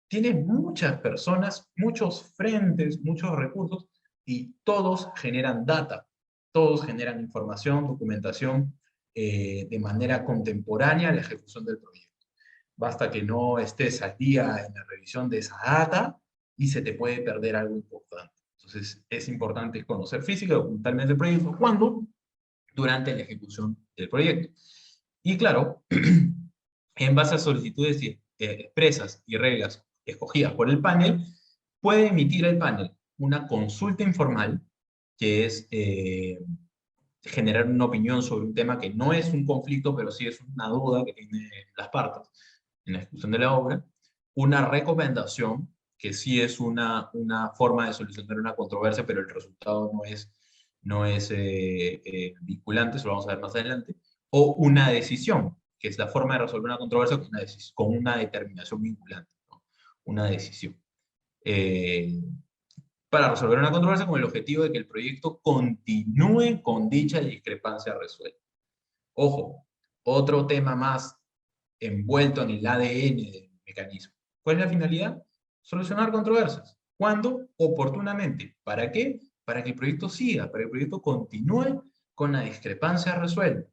tienes muchas personas, muchos frentes, muchos recursos, y todos generan data, todos generan información, documentación, de manera contemporánea a la ejecución del proyecto. Basta que no estés al día en la revisión de esa data y se te puede perder algo importante. Entonces, es importante conocer física y documentalmente el proyecto. ¿Cuándo? Durante la ejecución del proyecto. Y claro, en base a solicitudes expresas y reglas escogidas por el panel, puede emitir el panel una consulta informal, que es generar una opinión sobre un tema que no es un conflicto, pero sí es una duda que tienen las partes en la ejecución de la obra, una recomendación, que sí es una forma de solucionar una controversia, pero el resultado no es vinculante, eso lo vamos a ver más adelante, o una decisión, que es la forma de resolver una controversia con una determinación vinculante, ¿no? Una decisión. Para resolver una controversia con el objetivo de que el proyecto continúe con dicha discrepancia resuelta. Ojo, otro tema más envuelto en el ADN del mecanismo. ¿Cuál es la finalidad? Solucionar controversias. ¿Cuándo? Oportunamente. ¿Para qué? Para que el proyecto siga, para que el proyecto continúe con la discrepancia resuelta,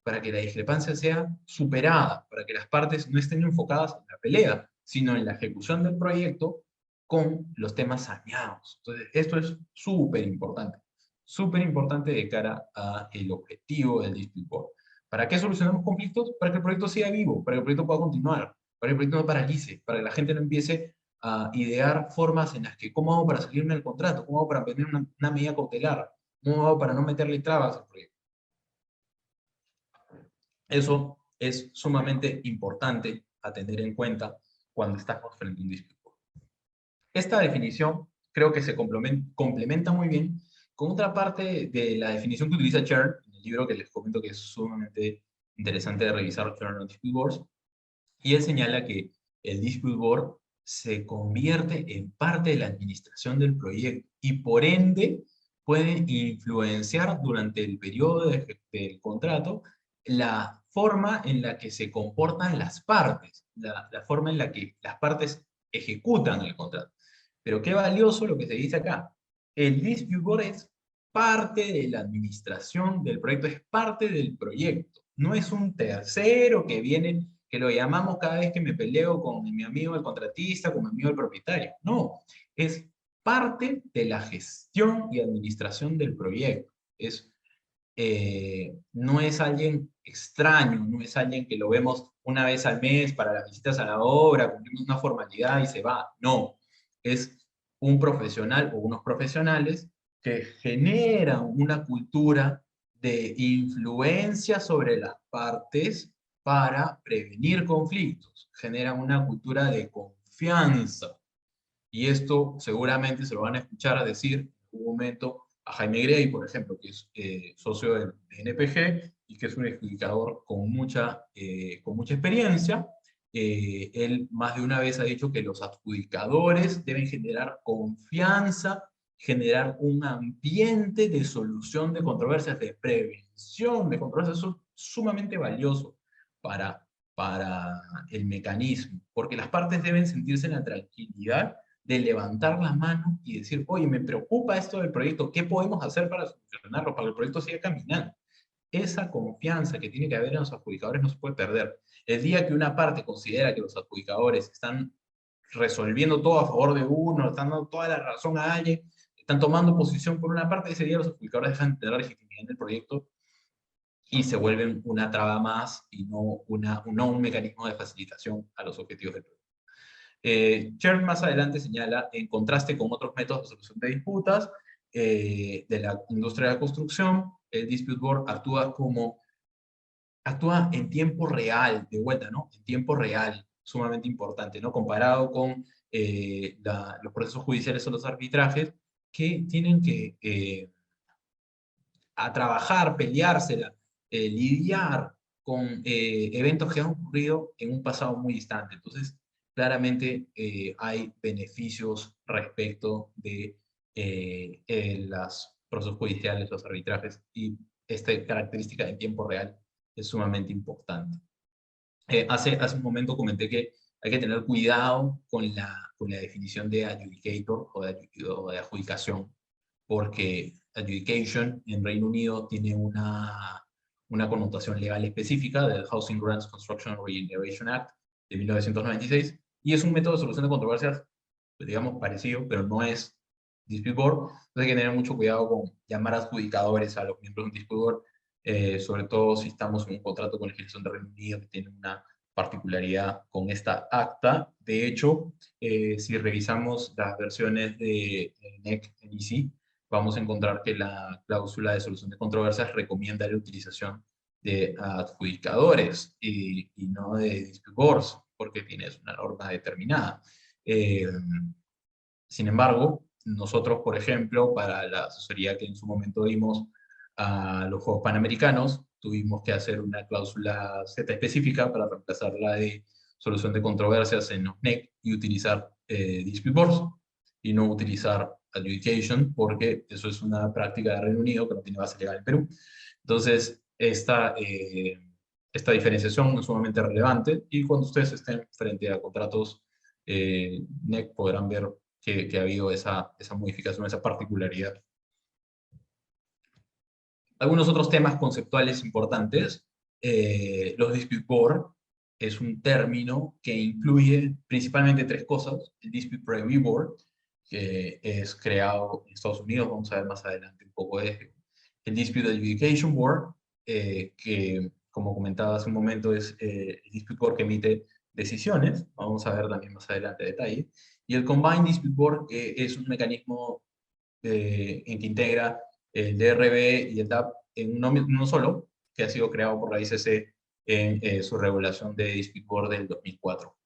para que la discrepancia sea superada, para que las partes no estén enfocadas en la pelea, sino en la ejecución del proyecto con los temas saneados. Entonces, esto es súper importante de cara al objetivo del Dispute Board. ¿Para qué solucionamos conflictos? Para que el proyecto siga vivo, para que el proyecto pueda continuar, para que el proyecto no paralice, para que la gente no empiece a idear formas en las que, ¿cómo hago para salirme del contrato? ¿Cómo hago para tener una medida cautelar? ¿Cómo hago para no meterle trabas al proyecto? Eso es sumamente importante a tener en cuenta cuando estamos frente a un dispute. Esta definición creo que se complementa muy bien con otra parte de la definición que utiliza Chern, en el libro que les comento que es sumamente interesante de revisar, Chern on Dispute Boards, y él señala que el Dispute Board se convierte en parte de la administración del proyecto y por ende puede influenciar durante el periodo del contrato la forma en la que se comportan las partes, la forma en la que las partes ejecutan el contrato. Pero qué valioso lo que se dice acá. El Dispute Board es parte de la administración del proyecto, es parte del proyecto. No es un tercero que viene, que lo llamamos cada vez que me peleo con mi amigo el contratista, con mi amigo el propietario. No, es parte de la gestión y administración del proyecto. No es alguien extraño, no es alguien que lo vemos una vez al mes para las visitas a la obra, cumplimos una formalidad y se va. No, es un profesional o unos profesionales que generan una cultura de influencia sobre las partes para prevenir conflictos, generan una cultura de confianza. Y esto seguramente se lo van a escuchar a decir en algún momento a Jaime Grey, por ejemplo, que es socio de NPG y que es un explicador con mucha experiencia. Él más de una vez ha dicho que los adjudicadores deben generar confianza, generar un ambiente de solución de controversias, de prevención de controversias. Eso es sumamente valioso para el mecanismo, porque las partes deben sentirse en la tranquilidad de levantar la mano y decir, oye, me preocupa esto del proyecto, ¿qué podemos hacer para solucionarlo, para que el proyecto siga caminando? Esa confianza que tiene que haber en los adjudicadores no se puede perder. El día que una parte considera que los adjudicadores están resolviendo todo a favor de uno, están dando toda la razón a alguien, están tomando posición por una parte, ese día los adjudicadores dejan de tener legitimidad en el proyecto y se vuelven una traba más y no un mecanismo de facilitación a los objetivos del proyecto. Chern más adelante señala, en contraste con otros métodos de solución de disputas de la industria de la construcción, el Dispute Board actúa en tiempo real, de vuelta, ¿no? En tiempo real, sumamente importante, ¿no? Comparado con los procesos judiciales o los arbitrajes que tienen que a trabajar, peleársela, lidiar con eventos que han ocurrido en un pasado muy distante. Entonces, claramente hay beneficios respecto de los procesos judiciales, los arbitrajes, y esta característica de tiempo real es sumamente importante. Hace un momento comenté que hay que tener cuidado con la definición de adjudicator o de adjudicación, porque adjudication en Reino Unido tiene una connotación legal específica del Housing Grants Construction and Regeneration Act de 1996, y es un método de solución de controversias, pues, digamos, parecido, pero no es Dispute Board. Entonces hay que tener mucho cuidado con llamar adjudicadores a los miembros de un Dispute Board, sobre todo si estamos en un contrato con legislación de Reino Unido que tiene una particularidad con esta acta. De hecho, si revisamos las versiones de NEC NEC, vamos a encontrar que la cláusula de solución de controversias recomienda la utilización de adjudicadores y no de dispute boards, porque tienes una norma determinada. Sin embargo, nosotros, por ejemplo, para la asesoría que en su momento dimos a los Juegos Panamericanos, tuvimos que hacer una cláusula Z específica para reemplazar la de solución de controversias en los NEC y utilizar dispute boards y no utilizar adjudication, porque eso es una práctica de Reino Unido que no tiene base legal en Perú. Entonces, esta diferenciación es sumamente relevante, y cuando ustedes estén frente a contratos NEC podrán ver que ha habido esa modificación, esa particularidad. Algunos otros temas conceptuales importantes. Los dispute board es un término que incluye principalmente tres cosas. El Dispute Review Board, que es creado en Estados Unidos, vamos a ver más adelante un poco de eso. El Dispute Adjudication Board, que como comentaba hace un momento es el Dispute Board que emite decisiones, vamos a ver también más adelante detalle. Y el Combined Dispute Board, que es un mecanismo en que integra el DRB y el DAP en uno solo, que ha sido creado por la ICC en su regulación de Dispute Board del 2004.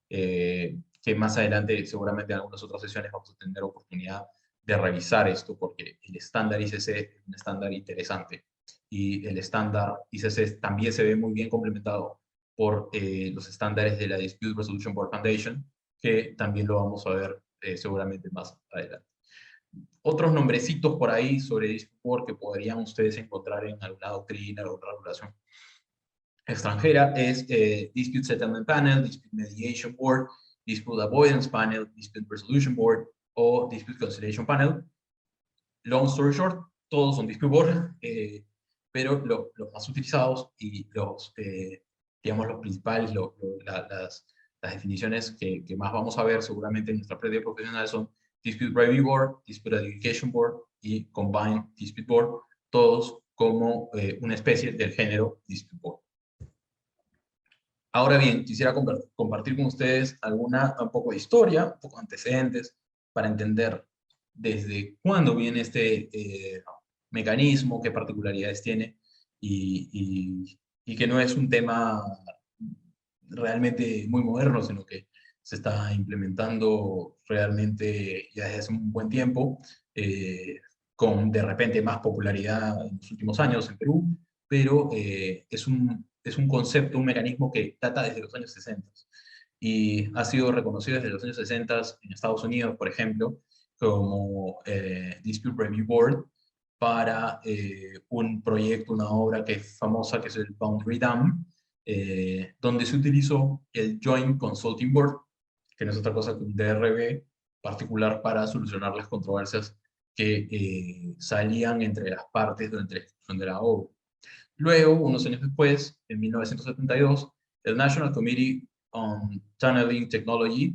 Que más adelante, seguramente en algunas otras sesiones, vamos a tener oportunidad de revisar esto, porque el estándar ICC es un estándar interesante. Y el estándar ICC también se ve muy bien complementado por los estándares de la Dispute Resolution Board Foundation, que también lo vamos a ver seguramente más adelante. Otros nombrecitos por ahí sobre Dispute Board que podrían ustedes encontrar en alguna doctrina o otra regulación extranjera es Dispute Settlement Panel, Dispute Mediation Board, Dispute Avoidance Panel, Dispute Resolution Board o Dispute Conciliation Panel. Long story short, todos son Dispute Board, pero los más utilizados y digamos, los principales, las definiciones que más vamos a ver seguramente en nuestra práctica profesional son Dispute Review Board, Dispute Adjudication Board y Combined Dispute Board, todos como una especie del género Dispute Board. Ahora bien, quisiera compartir con ustedes un poco de historia, un poco de antecedentes, para entender desde cuándo viene este mecanismo, qué particularidades tiene, y que no es un tema realmente muy moderno, sino que se está implementando realmente ya desde hace un buen tiempo, con de repente más popularidad en los últimos años en Perú, pero es un concepto, un mecanismo que data desde los años 60 y ha sido reconocido desde los años 60 en Estados Unidos, por ejemplo, como Dispute Review Board para un proyecto, una obra que es famosa, que es el Boundary Dam, donde se utilizó el Joint Consulting Board, que no es otra cosa que un DRB particular para solucionar las controversias que salían entre las partes durante la ejecución de la obra. Luego, unos años después, en 1972, el National Committee on Tunneling Technology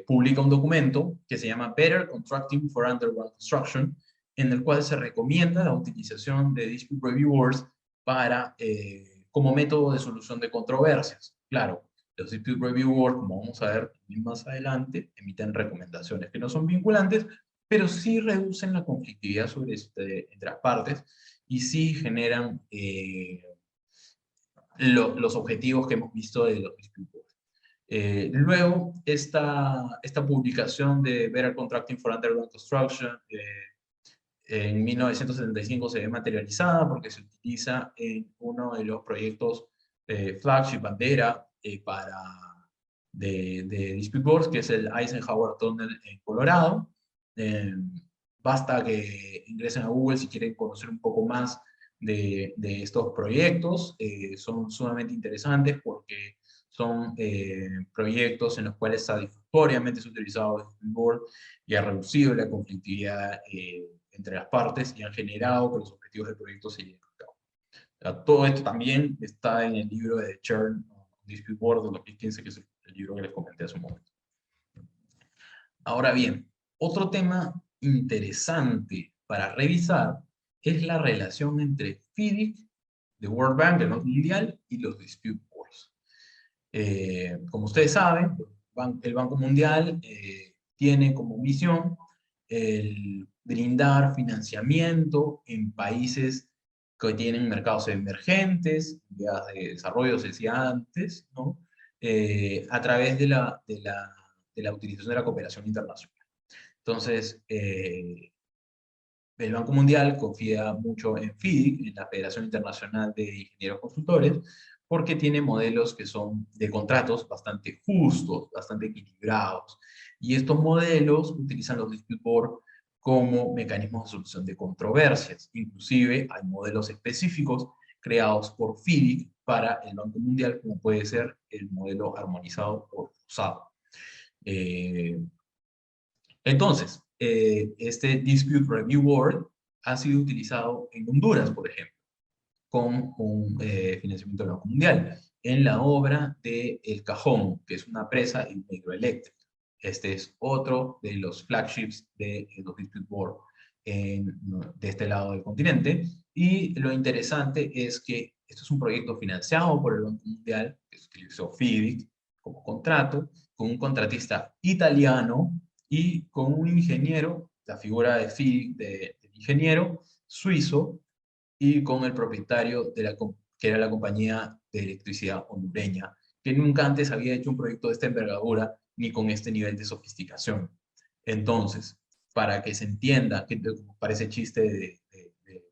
publica un documento que se llama Better Contracting for Underground Construction, en el cual se recomienda la utilización de Dispute Review Boards para, como método de solución de controversias. Claro, los Dispute Review Boards, como vamos a ver más adelante, emiten recomendaciones que no son vinculantes, pero sí reducen la conflictividad entre las partes y sí generan los objetivos que hemos visto de los Dispute Boards. Luego, esta publicación de Better Contracting for Underground Construction en 1975 se ve materializada porque se utiliza en uno de los proyectos flagship bandera de Dispute Boards, que es el Eisenhower Tunnel en Colorado. Basta que ingresen a Google si quieren conocer un poco más de estos proyectos. Son sumamente interesantes porque son proyectos en los cuales satisfactoriamente se ha utilizado el Dispute Board y ha reducido la conflictividad entre las partes y han generado que los objetivos del proyecto se lleven a cabo. Todo esto también está en el libro de Chern, Dispute Board de 2015, que es el libro que les comenté hace un momento. Ahora bien, otro tema interesante para revisar es la relación entre FIDIC, de World Bank, el Banco Mundial, y los Dispute Boards. Como ustedes saben, el Banco Mundial tiene como misión el brindar financiamiento en países que tienen mercados emergentes, vías de desarrollo, se decía antes, ¿no? A través de la utilización de la cooperación internacional. Entonces, el Banco Mundial confía mucho en FIDIC, en la Federación Internacional de Ingenieros Constructores, porque tiene modelos que son de contratos bastante justos, bastante equilibrados. Y estos modelos utilizan los Dispute Board como mecanismos de solución de controversias. Inclusive hay modelos específicos creados por FIDIC para el Banco Mundial, como puede ser el modelo armonizado o usado. Entonces, este Dispute Review Board ha sido utilizado en Honduras, por ejemplo, con un financiamiento del Banco Mundial, en la obra de El Cajón, que es una presa hidroeléctrica. Este es otro de los flagships de los Dispute Board de este lado del continente. Y lo interesante es que esto es un proyecto financiado por el Banco Mundial, que se utilizó FIDIC como contrato, con un contratista italiano y con un ingeniero, la figura de FIDIC del ingeniero suizo, y con el propietario de que era la compañía de electricidad hondureña, que nunca antes había hecho un proyecto de esta envergadura ni con este nivel de sofisticación. Entonces, para que se entienda, que parece chiste de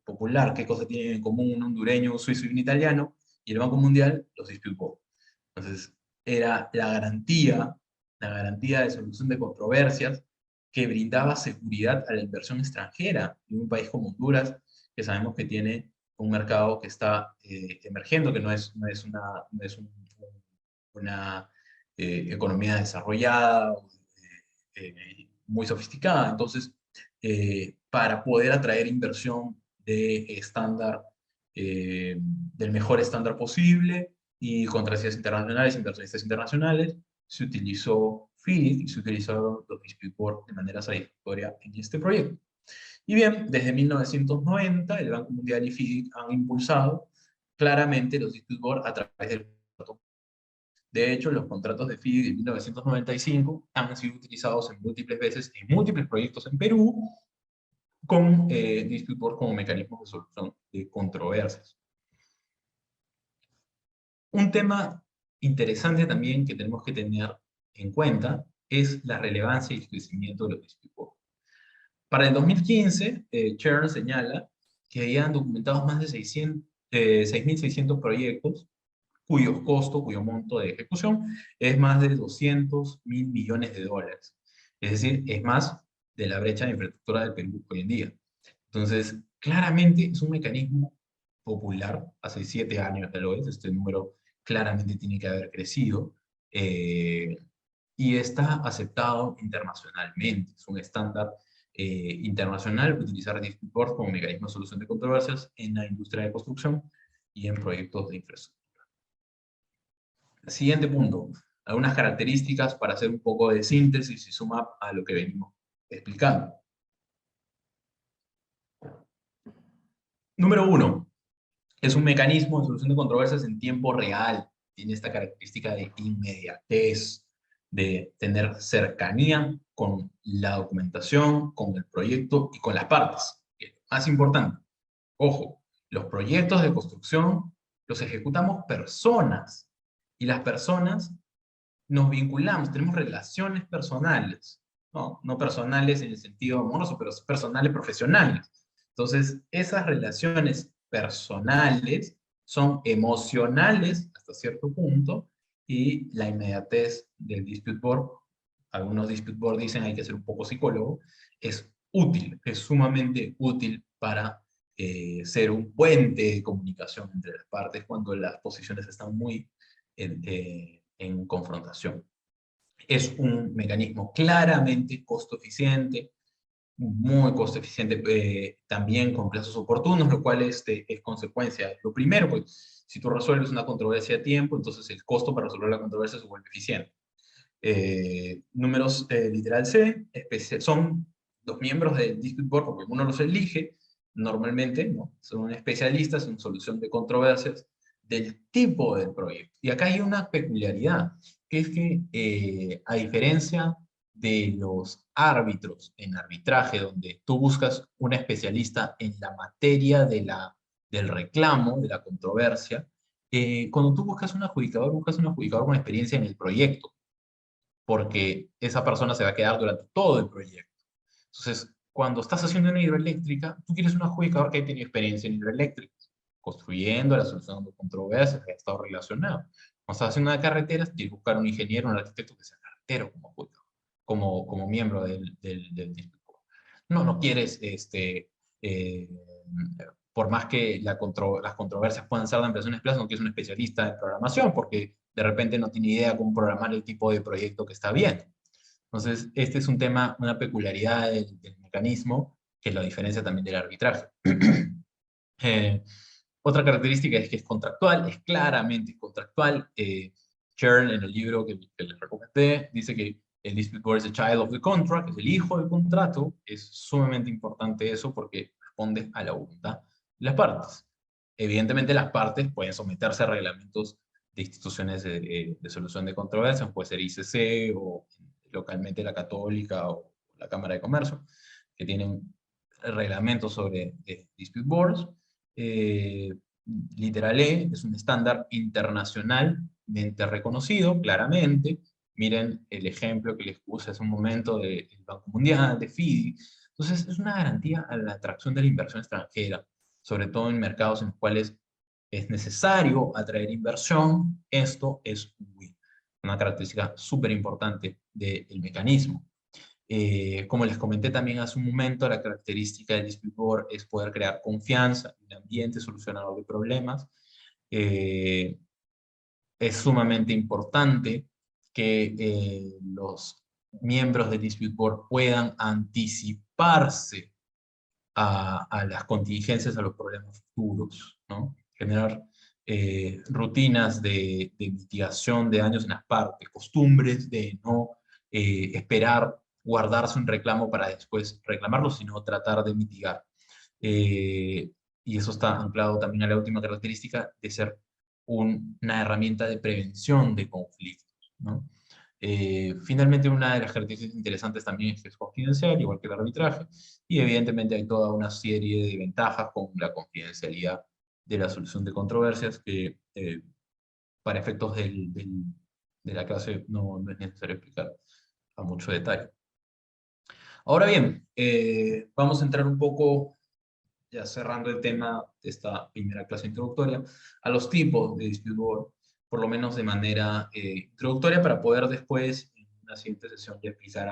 popular, qué cosa tienen en común un hondureño, un suizo y un italiano, y el Banco Mundial los disputó. Entonces, era la garantía de solución de controversias que brindaba seguridad a la inversión extranjera en un país como Honduras, que sabemos que tiene un mercado que está emergiendo, que una economía desarrollada, muy sofisticada. Entonces, para poder atraer inversión de estándar, del mejor estándar posible, y contratistas internacionales, inversionistas internacionales, se utilizó FIDIC y se utilizaron los dispute board de manera satisfactoria en este proyecto. Y bien, desde 1990, el Banco Mundial y FIDIC han impulsado claramente los dispute board a través del contrato. De hecho, los contratos de FIDIC de 1995 han sido utilizados en múltiples veces en múltiples proyectos en Perú, con dispute board como mecanismo de solución de controversias. Un tema interesante también que tenemos que tener en cuenta es la relevancia y el crecimiento de los dispute board. Para el 2015, Chern señala que habían documentados más de 6.600 proyectos cuyo costo, cuyo monto de ejecución es más de 200.000 millones de dólares. Es decir, es más de la brecha de infraestructura del Perú hoy en día. Entonces, claramente es un mecanismo popular. Hace 7 años ya lo es. Este número claramente tiene que haber crecido. Y está aceptado internacionalmente. Es un estándar internacional utilizar dispute board como mecanismo de solución de controversias en la industria de construcción y en proyectos de infraestructura. Siguiente punto, algunas características para hacer un poco de síntesis y suma a lo que venimos explicando. Número 1, es un mecanismo de solución de controversias en tiempo real. Tiene esta característica de inmediatez, de tener cercanía con la documentación, con el proyecto y con las partes. Más importante, ojo, los proyectos de construcción los ejecutamos personas, y las personas nos vinculamos, tenemos relaciones personales, ¿no? No personales en el sentido amoroso, pero personales profesionales. Entonces, esas relaciones personales son emocionales hasta cierto punto, y la inmediatez del dispute board, algunos dispute board dicen hay que ser un poco psicólogo, es útil, es sumamente útil para ser un puente de comunicación entre las partes cuando las posiciones están muy en confrontación. Es un mecanismo claramente costo eficiente, muy costo eficiente, también con plazos oportunos, lo cual es consecuencia. Lo primero, pues, si tú resuelves una controversia a tiempo, entonces el costo para resolver la controversia se vuelve eficiente. Números literal C, son los miembros del dispute board, porque uno los elige, normalmente, ¿no? Son especialistas en solución de controversias del tipo del proyecto. Y acá hay una peculiaridad, que es que a diferencia de los árbitros en arbitraje, donde tú buscas un especialista en la materia del reclamo, de la controversia, cuando tú buscas un adjudicador con experiencia en el proyecto, porque esa persona se va a quedar durante todo el proyecto. Entonces, cuando estás haciendo una hidroeléctrica, tú quieres un adjudicador que haya tenido experiencia en hidroeléctricas, construyendo, la solución de controversias, que ha estado relacionado. Cuando estás haciendo una carretera, tienes que buscar un ingeniero, un arquitecto que sea carretero como adjudicador, como miembro del distrito. No quieres, por más que las controversias puedan ser de ampliaciones plazas, no quieres un especialista en programación, porque de repente no tiene idea cómo programar el tipo de proyecto que está viendo. Entonces, este es un tema, una peculiaridad del mecanismo que lo diferencia también del arbitraje. Otra característica es que es contractual, es claramente contractual. Chern, en el libro que les recomendé, dice que el dispute board es the child of the contract, es el hijo del contrato. Es sumamente importante eso porque responde a la voluntad de las partes. Evidentemente, las partes pueden someterse a reglamentos de instituciones de solución de controversias, puede ser ICC o localmente la Católica o la Cámara de Comercio, que tienen reglamentos sobre dispute boards. Eh, Literal E es un estándar internacionalmente reconocido, claramente. Miren el ejemplo que les puse hace un momento del Banco Mundial, de FIDI. Entonces, es una garantía a la atracción de la inversión extranjera, sobre todo en mercados en los cuales es necesario atraer inversión. Esto es una característica súper importante del mecanismo. Como les comenté también hace un momento, la característica del dispute board es poder crear confianza en el ambiente solucionador de problemas. Eh, es sumamente importante que los miembros del dispute board puedan anticiparse a las contingencias, a los problemas futuros, ¿no? Generar rutinas de mitigación de daños en las partes, costumbres de no esperar guardarse un reclamo para después reclamarlo, sino tratar de mitigar. Y eso está anclado también a la última característica de ser una herramienta de prevención de conflictos, ¿no? Finalmente, una de las características interesantes también es que es confidencial, igual que el arbitraje, y evidentemente hay toda una serie de ventajas con la confidencialidad de la solución de controversias que para efectos de la clase no es necesario explicar a mucho detalle. Ahora bien, vamos a entrar un poco, ya cerrando el tema de esta primera clase introductoria, a los tipos de dispute board, por lo menos de manera introductoria, para poder después, en una siguiente sesión, ya explicar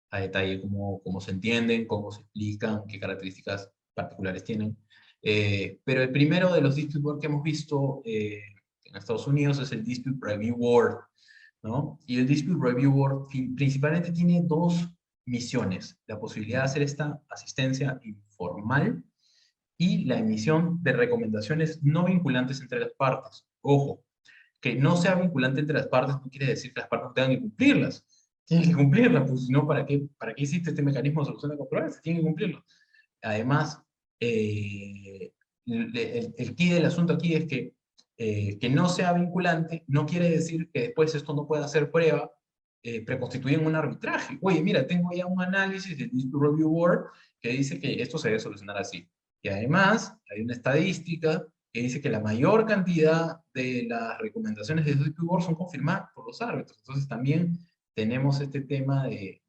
a detalle cómo se entienden, cómo se explican, qué características particulares tienen. Pero el primero de los dispute board que hemos visto en Estados Unidos es el Dispute Review Board, ¿no? Y el Dispute Review Board principalmente tiene dos misiones: la posibilidad de hacer esta asistencia informal y la emisión de recomendaciones no vinculantes entre las partes. Ojo, que no sea vinculante entre las partes no quiere decir que las partes tengan que cumplirlas. Tienen que cumplirlas, pues si no, ¿para qué existe este mecanismo de solución de controversias? Tienen que cumplirlo. Además, el key del asunto aquí es que no sea vinculante no quiere decir que después esto no pueda ser prueba preconstituida en un arbitraje. Oye, mira, tengo ya un análisis del Dispute Review Board que dice que esto se debe solucionar así. Y además, hay una estadística que dice que la mayor cantidad de las recomendaciones de Dispute Board son confirmadas por los árbitros. Entonces también tenemos este tema de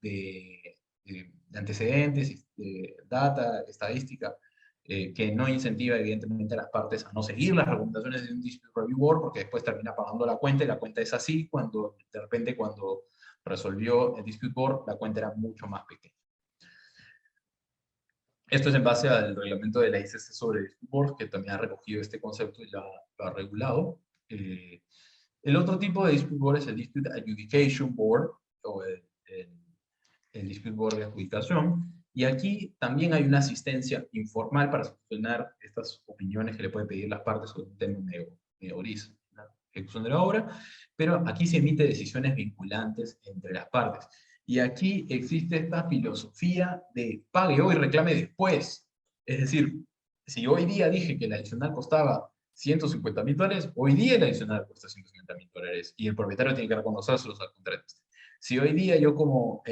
antecedentes, de data, estadística, que no incentiva evidentemente a las partes a no seguir las recomendaciones de un Dispute Review Board, porque después termina pagando la cuenta, y la cuenta es así, cuando de repente cuando resolvió el Dispute Board, la cuenta era mucho más pequeña. Esto es en base al reglamento de la ICC sobre Dispute Board, que también ha recogido este concepto y lo ha regulado. El otro tipo de Dispute Board es el Dispute Adjudication Board, o el Dispute Board de adjudicación. Y aquí también hay una asistencia informal para solucionar estas opiniones que le pueden pedir las partes sobre un tema medio gris, la ejecución de la obra, pero aquí se emiten decisiones vinculantes entre las partes. Y aquí existe esta filosofía de pague hoy, reclame después. Es decir, si hoy día dije que el adicional costaba $150.000, hoy día el adicional cuesta $150.000 y el propietario tiene que reconocérselos al contratista. Si hoy día yo como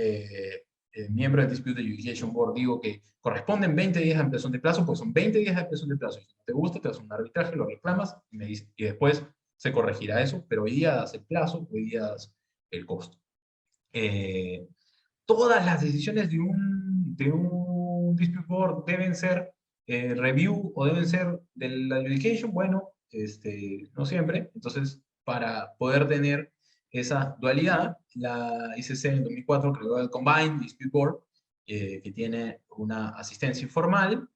miembro del Dispute Adjudication Board digo que corresponden 20 días de ampliación de plazo, pues son 20 días de ampliación de plazo. Si no te gusta, te das un arbitraje, lo reclamas y después se corregirá eso, pero hoy día das el plazo, hoy día das el costo. Todas las decisiones de un Dispute Board deben ser review o deben ser de la adjudication. Bueno, no siempre. Entonces, para poder tener esa dualidad, la ICC en 2004 creó el Combined Dispute Board, que tiene una asistencia informal,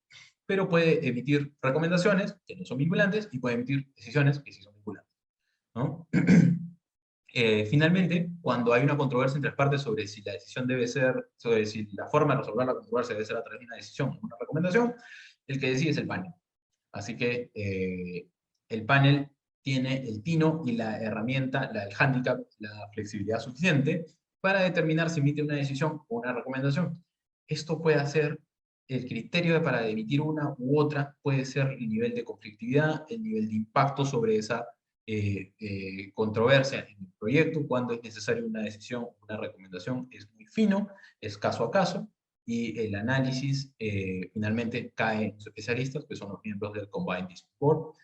pero puede emitir recomendaciones que no son vinculantes y puede emitir decisiones que sí son vinculantes, ¿no? Finalmente, cuando hay una controversia entre las partes sobre si la decisión debe ser, sobre si la forma de resolver la controversia debe ser a través de una decisión o una recomendación, el que decide es el panel. Así que el panel tiene el tino y la herramienta, el handicap, la flexibilidad suficiente para determinar si emite una decisión o una recomendación. Esto puede hacer, el criterio para emitir una u otra puede ser el nivel de conflictividad, el nivel de impacto sobre esa controversia en el proyecto, cuando es necesaria una decisión o una recomendación, es muy fino, es caso a caso, y el análisis finalmente cae en los especialistas, que son los miembros del Combined Dispute Board.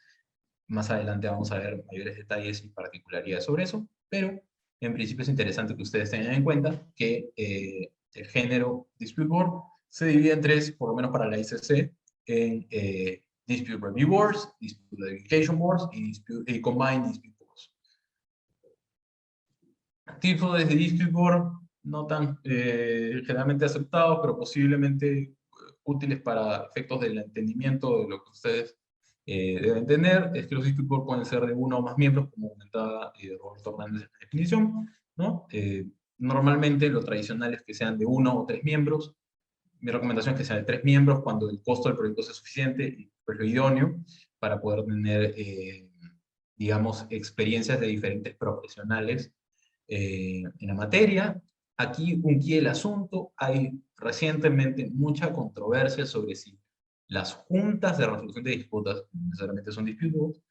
Más adelante vamos a ver mayores detalles y particularidades sobre eso, pero en principio es interesante que ustedes tengan en cuenta que el género Dispute Board se divide en tres, por lo menos para la ICC, en Dispute Review Boards, Dispute Adjudication Boards y Combined Dispute Boards. Tipos de Dispute Board no tan generalmente aceptados, pero posiblemente útiles para efectos del entendimiento de lo que ustedes deben tener, es que los dispute board pueden ser de uno o más miembros, como comentaba Roberto Hernández en la definición, ¿no? Normalmente lo tradicional es que sean de uno o tres miembros. Mi recomendación es que sean de tres miembros cuando el costo del proyecto sea suficiente y pues lo idóneo para poder tener, digamos, experiencias de diferentes profesionales en la materia. Aquí un quid del asunto, hay recientemente mucha controversia sobre si las juntas de resolución de disputas, no necesariamente son disputas,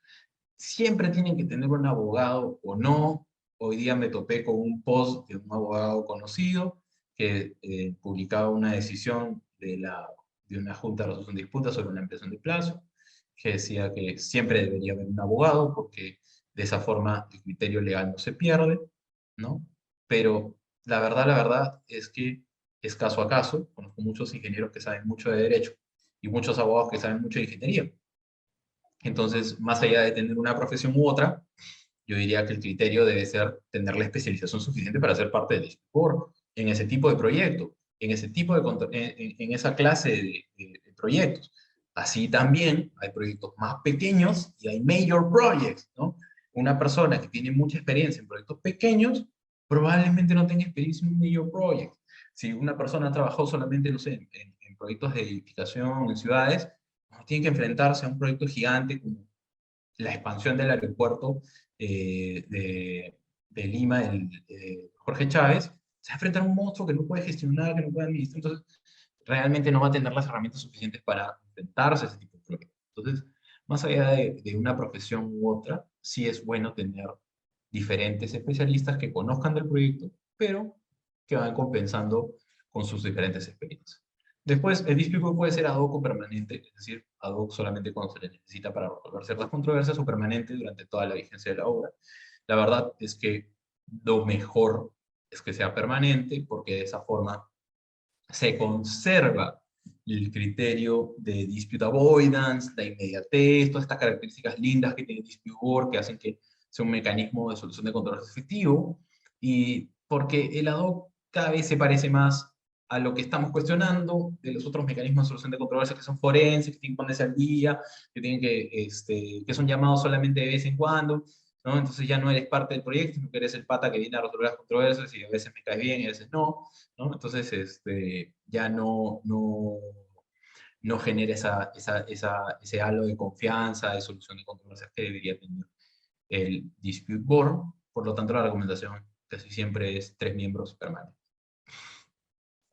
siempre tienen que tener un abogado o no. Hoy día me topé con un post de un abogado conocido que publicaba una decisión de una junta de resolución de disputas sobre una ampliación de plazo, que decía que siempre debería haber un abogado porque de esa forma el criterio legal no se pierde, ¿no? Pero la verdad es que es caso a caso. Conozco muchos ingenieros que saben mucho de derecho y muchos abogados que saben mucho de ingeniería. Entonces, más allá de tener una profesión u otra, yo diría que el criterio debe ser tener la especialización suficiente para ser parte del board en ese tipo de proyecto, en ese tipo en esa clase de proyectos. Así también hay proyectos más pequeños y hay major projects, ¿no? Una persona que tiene mucha experiencia en proyectos pequeños probablemente no tenga experiencia en un major project. Si una persona ha trabajado solamente, no sé, en proyectos de edificación en ciudades, no tiene que enfrentarse a un proyecto gigante como la expansión del aeropuerto de Lima, Jorge Chávez, se va a enfrentar a un monstruo que no puede gestionar, que no puede administrar, entonces realmente no va a tener las herramientas suficientes para enfrentarse a ese tipo de proyectos. Entonces, más allá de una profesión u otra, sí es bueno tener diferentes especialistas que conozcan del proyecto, pero que van compensando con sus diferentes experiencias. Después, el dispute puede ser ad hoc o permanente, es decir, ad hoc solamente cuando se le necesita para resolver ciertas controversias, o permanente durante toda la vigencia de la obra. La verdad es que lo mejor es que sea permanente, porque de esa forma se conserva el criterio de dispute avoidance, la inmediatez, todas estas características lindas que tiene dispute board, que hacen que sea un mecanismo de solución de controversias efectivo, y porque el ad hoc cada vez se parece más a lo que estamos cuestionando de los otros mecanismos de solución de controversias que son forenses, que tienen que ponerse al día, que, tienen que son llamados solamente de vez en cuando, ¿no? Entonces ya no eres parte del proyecto, sino que eres el pata que viene a resolver las controversias y a veces me caes bien y a veces no, ¿no? Entonces ya no genera ese halo de confianza, de solución de controversias que debería tener el Dispute Board. Por lo tanto, la recomendación casi siempre es 3 miembros permanentes.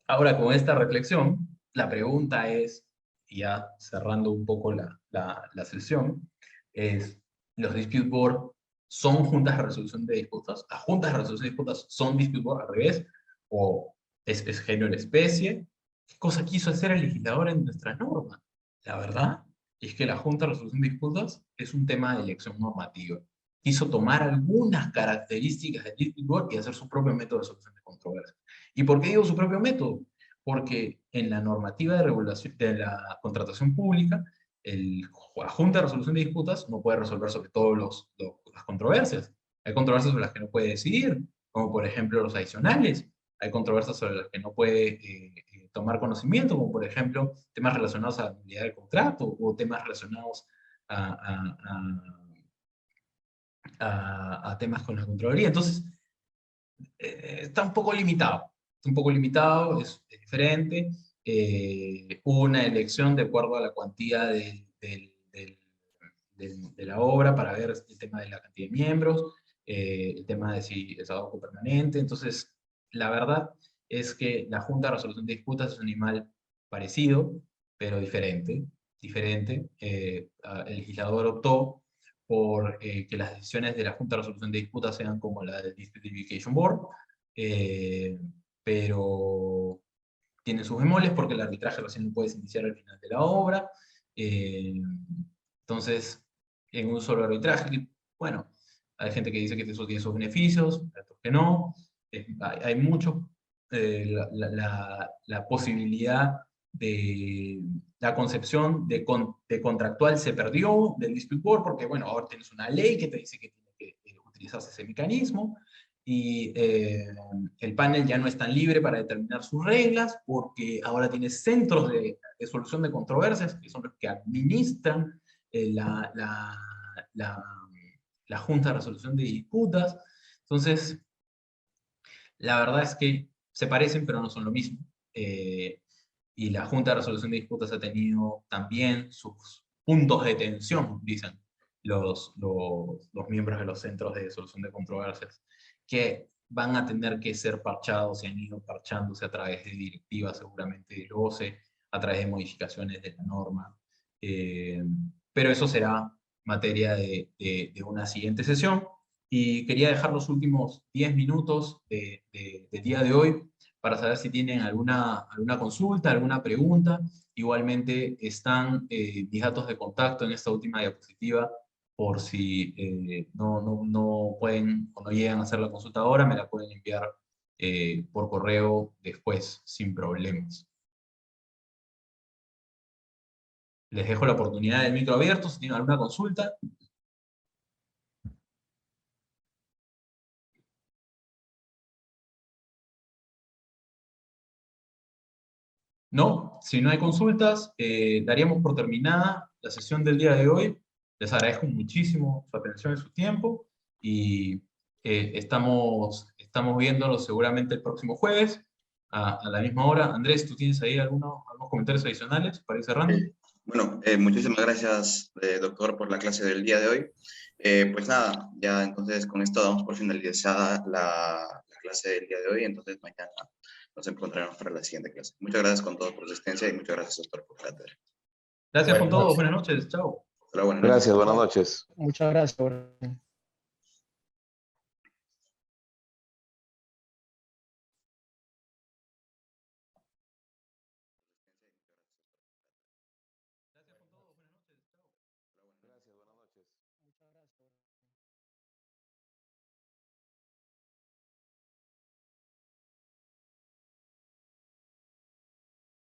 Ahora, con esta reflexión, la pregunta es, y ya cerrando un poco la sesión, es, ¿los Dispute Board son juntas de resolución de disputas? ¿Las juntas de resolución de disputas son Dispute Board al revés? ¿O es género especie? ¿Qué cosa quiso hacer el legislador en nuestra norma? La verdad es que la Junta de Resolución de Disputas es un tema de elección normativa. Quiso tomar algunas características del Dispute Board y hacer su propio método de solución de controversias. ¿Y por qué digo su propio método? Porque en la normativa de regulación de la contratación pública, la Junta de Resolución de Disputas no puede resolver sobre todo las controversias. Hay controversias sobre las que no puede decidir, como por ejemplo los adicionales. Hay controversias sobre las que no puede tomar conocimiento, como por ejemplo temas relacionados a la nulidad del contrato o temas relacionados a a temas con la Contraloría. Entonces, está un poco limitado. Está un poco limitado, es diferente. Hubo una elección de acuerdo a la cuantía de la obra para ver el tema de la cantidad de miembros, el tema de si es algo permanente. Entonces, la verdad es que la Junta de Resolución de Disputas es un animal parecido, pero diferente. Diferente. El legislador optó por que las decisiones de la Junta de Resolución de Disputas sean como la del Dispute Adjudication Board, eh, pero tiene sus bemoles porque el arbitraje recién lo puedes iniciar al final de la obra. eh, entonces, en un solo arbitraje, bueno, hay gente que dice que eso tiene sus beneficios, otros que no. Hay mucho, la posibilidad de la concepción de contractual se perdió del dispute board porque, bueno, ahora tienes una ley que te dice que tiene que utilizarse ese mecanismo y el panel ya no es tan libre para determinar sus reglas porque ahora tiene centros de solución de controversias que son los que administran eh, la, la, la, la Junta de Resolución de Disputas. Entonces, la verdad es que se parecen, pero no son lo mismo. Y la Junta de Resolución de Disputas ha tenido también sus puntos de tensión, dicen los miembros de los centros de solución de controversias, que van a tener que ser parchados y han ido parchándose a través de directivas seguramente del OCE, a través de modificaciones de la norma. Eh, pero eso será materia de una siguiente sesión. Y quería dejar los últimos 10 minutos del día de hoy para saber si tienen alguna consulta, alguna pregunta. Igualmente están mis datos de contacto en esta última diapositiva por si no pueden o no llegan a hacer la consulta ahora, me la pueden enviar por correo después, sin problemas. Les dejo la oportunidad del micro abierto, si tienen alguna consulta. No, si no hay consultas, daríamos por terminada la sesión del día de hoy. Les agradezco muchísimo su atención y su tiempo y estamos viéndonos seguramente el próximo jueves a la misma hora. Andrés, ¿tú tienes ahí algunos comentarios adicionales para ir cerrando? Bueno, muchísimas gracias, doctor, por la clase del día de hoy. Pues nada, ya entonces con esto damos por finalizada la clase del día de hoy, entonces mañana nos encontraremos para la siguiente clase. Muchas gracias con todo por su asistencia y muchas gracias, doctor, por la cátedra. Gracias por Buenas todo, noches. buenas noches, chao. Hola, buenas noches. Gracias, buenas noches. Muchas gracias.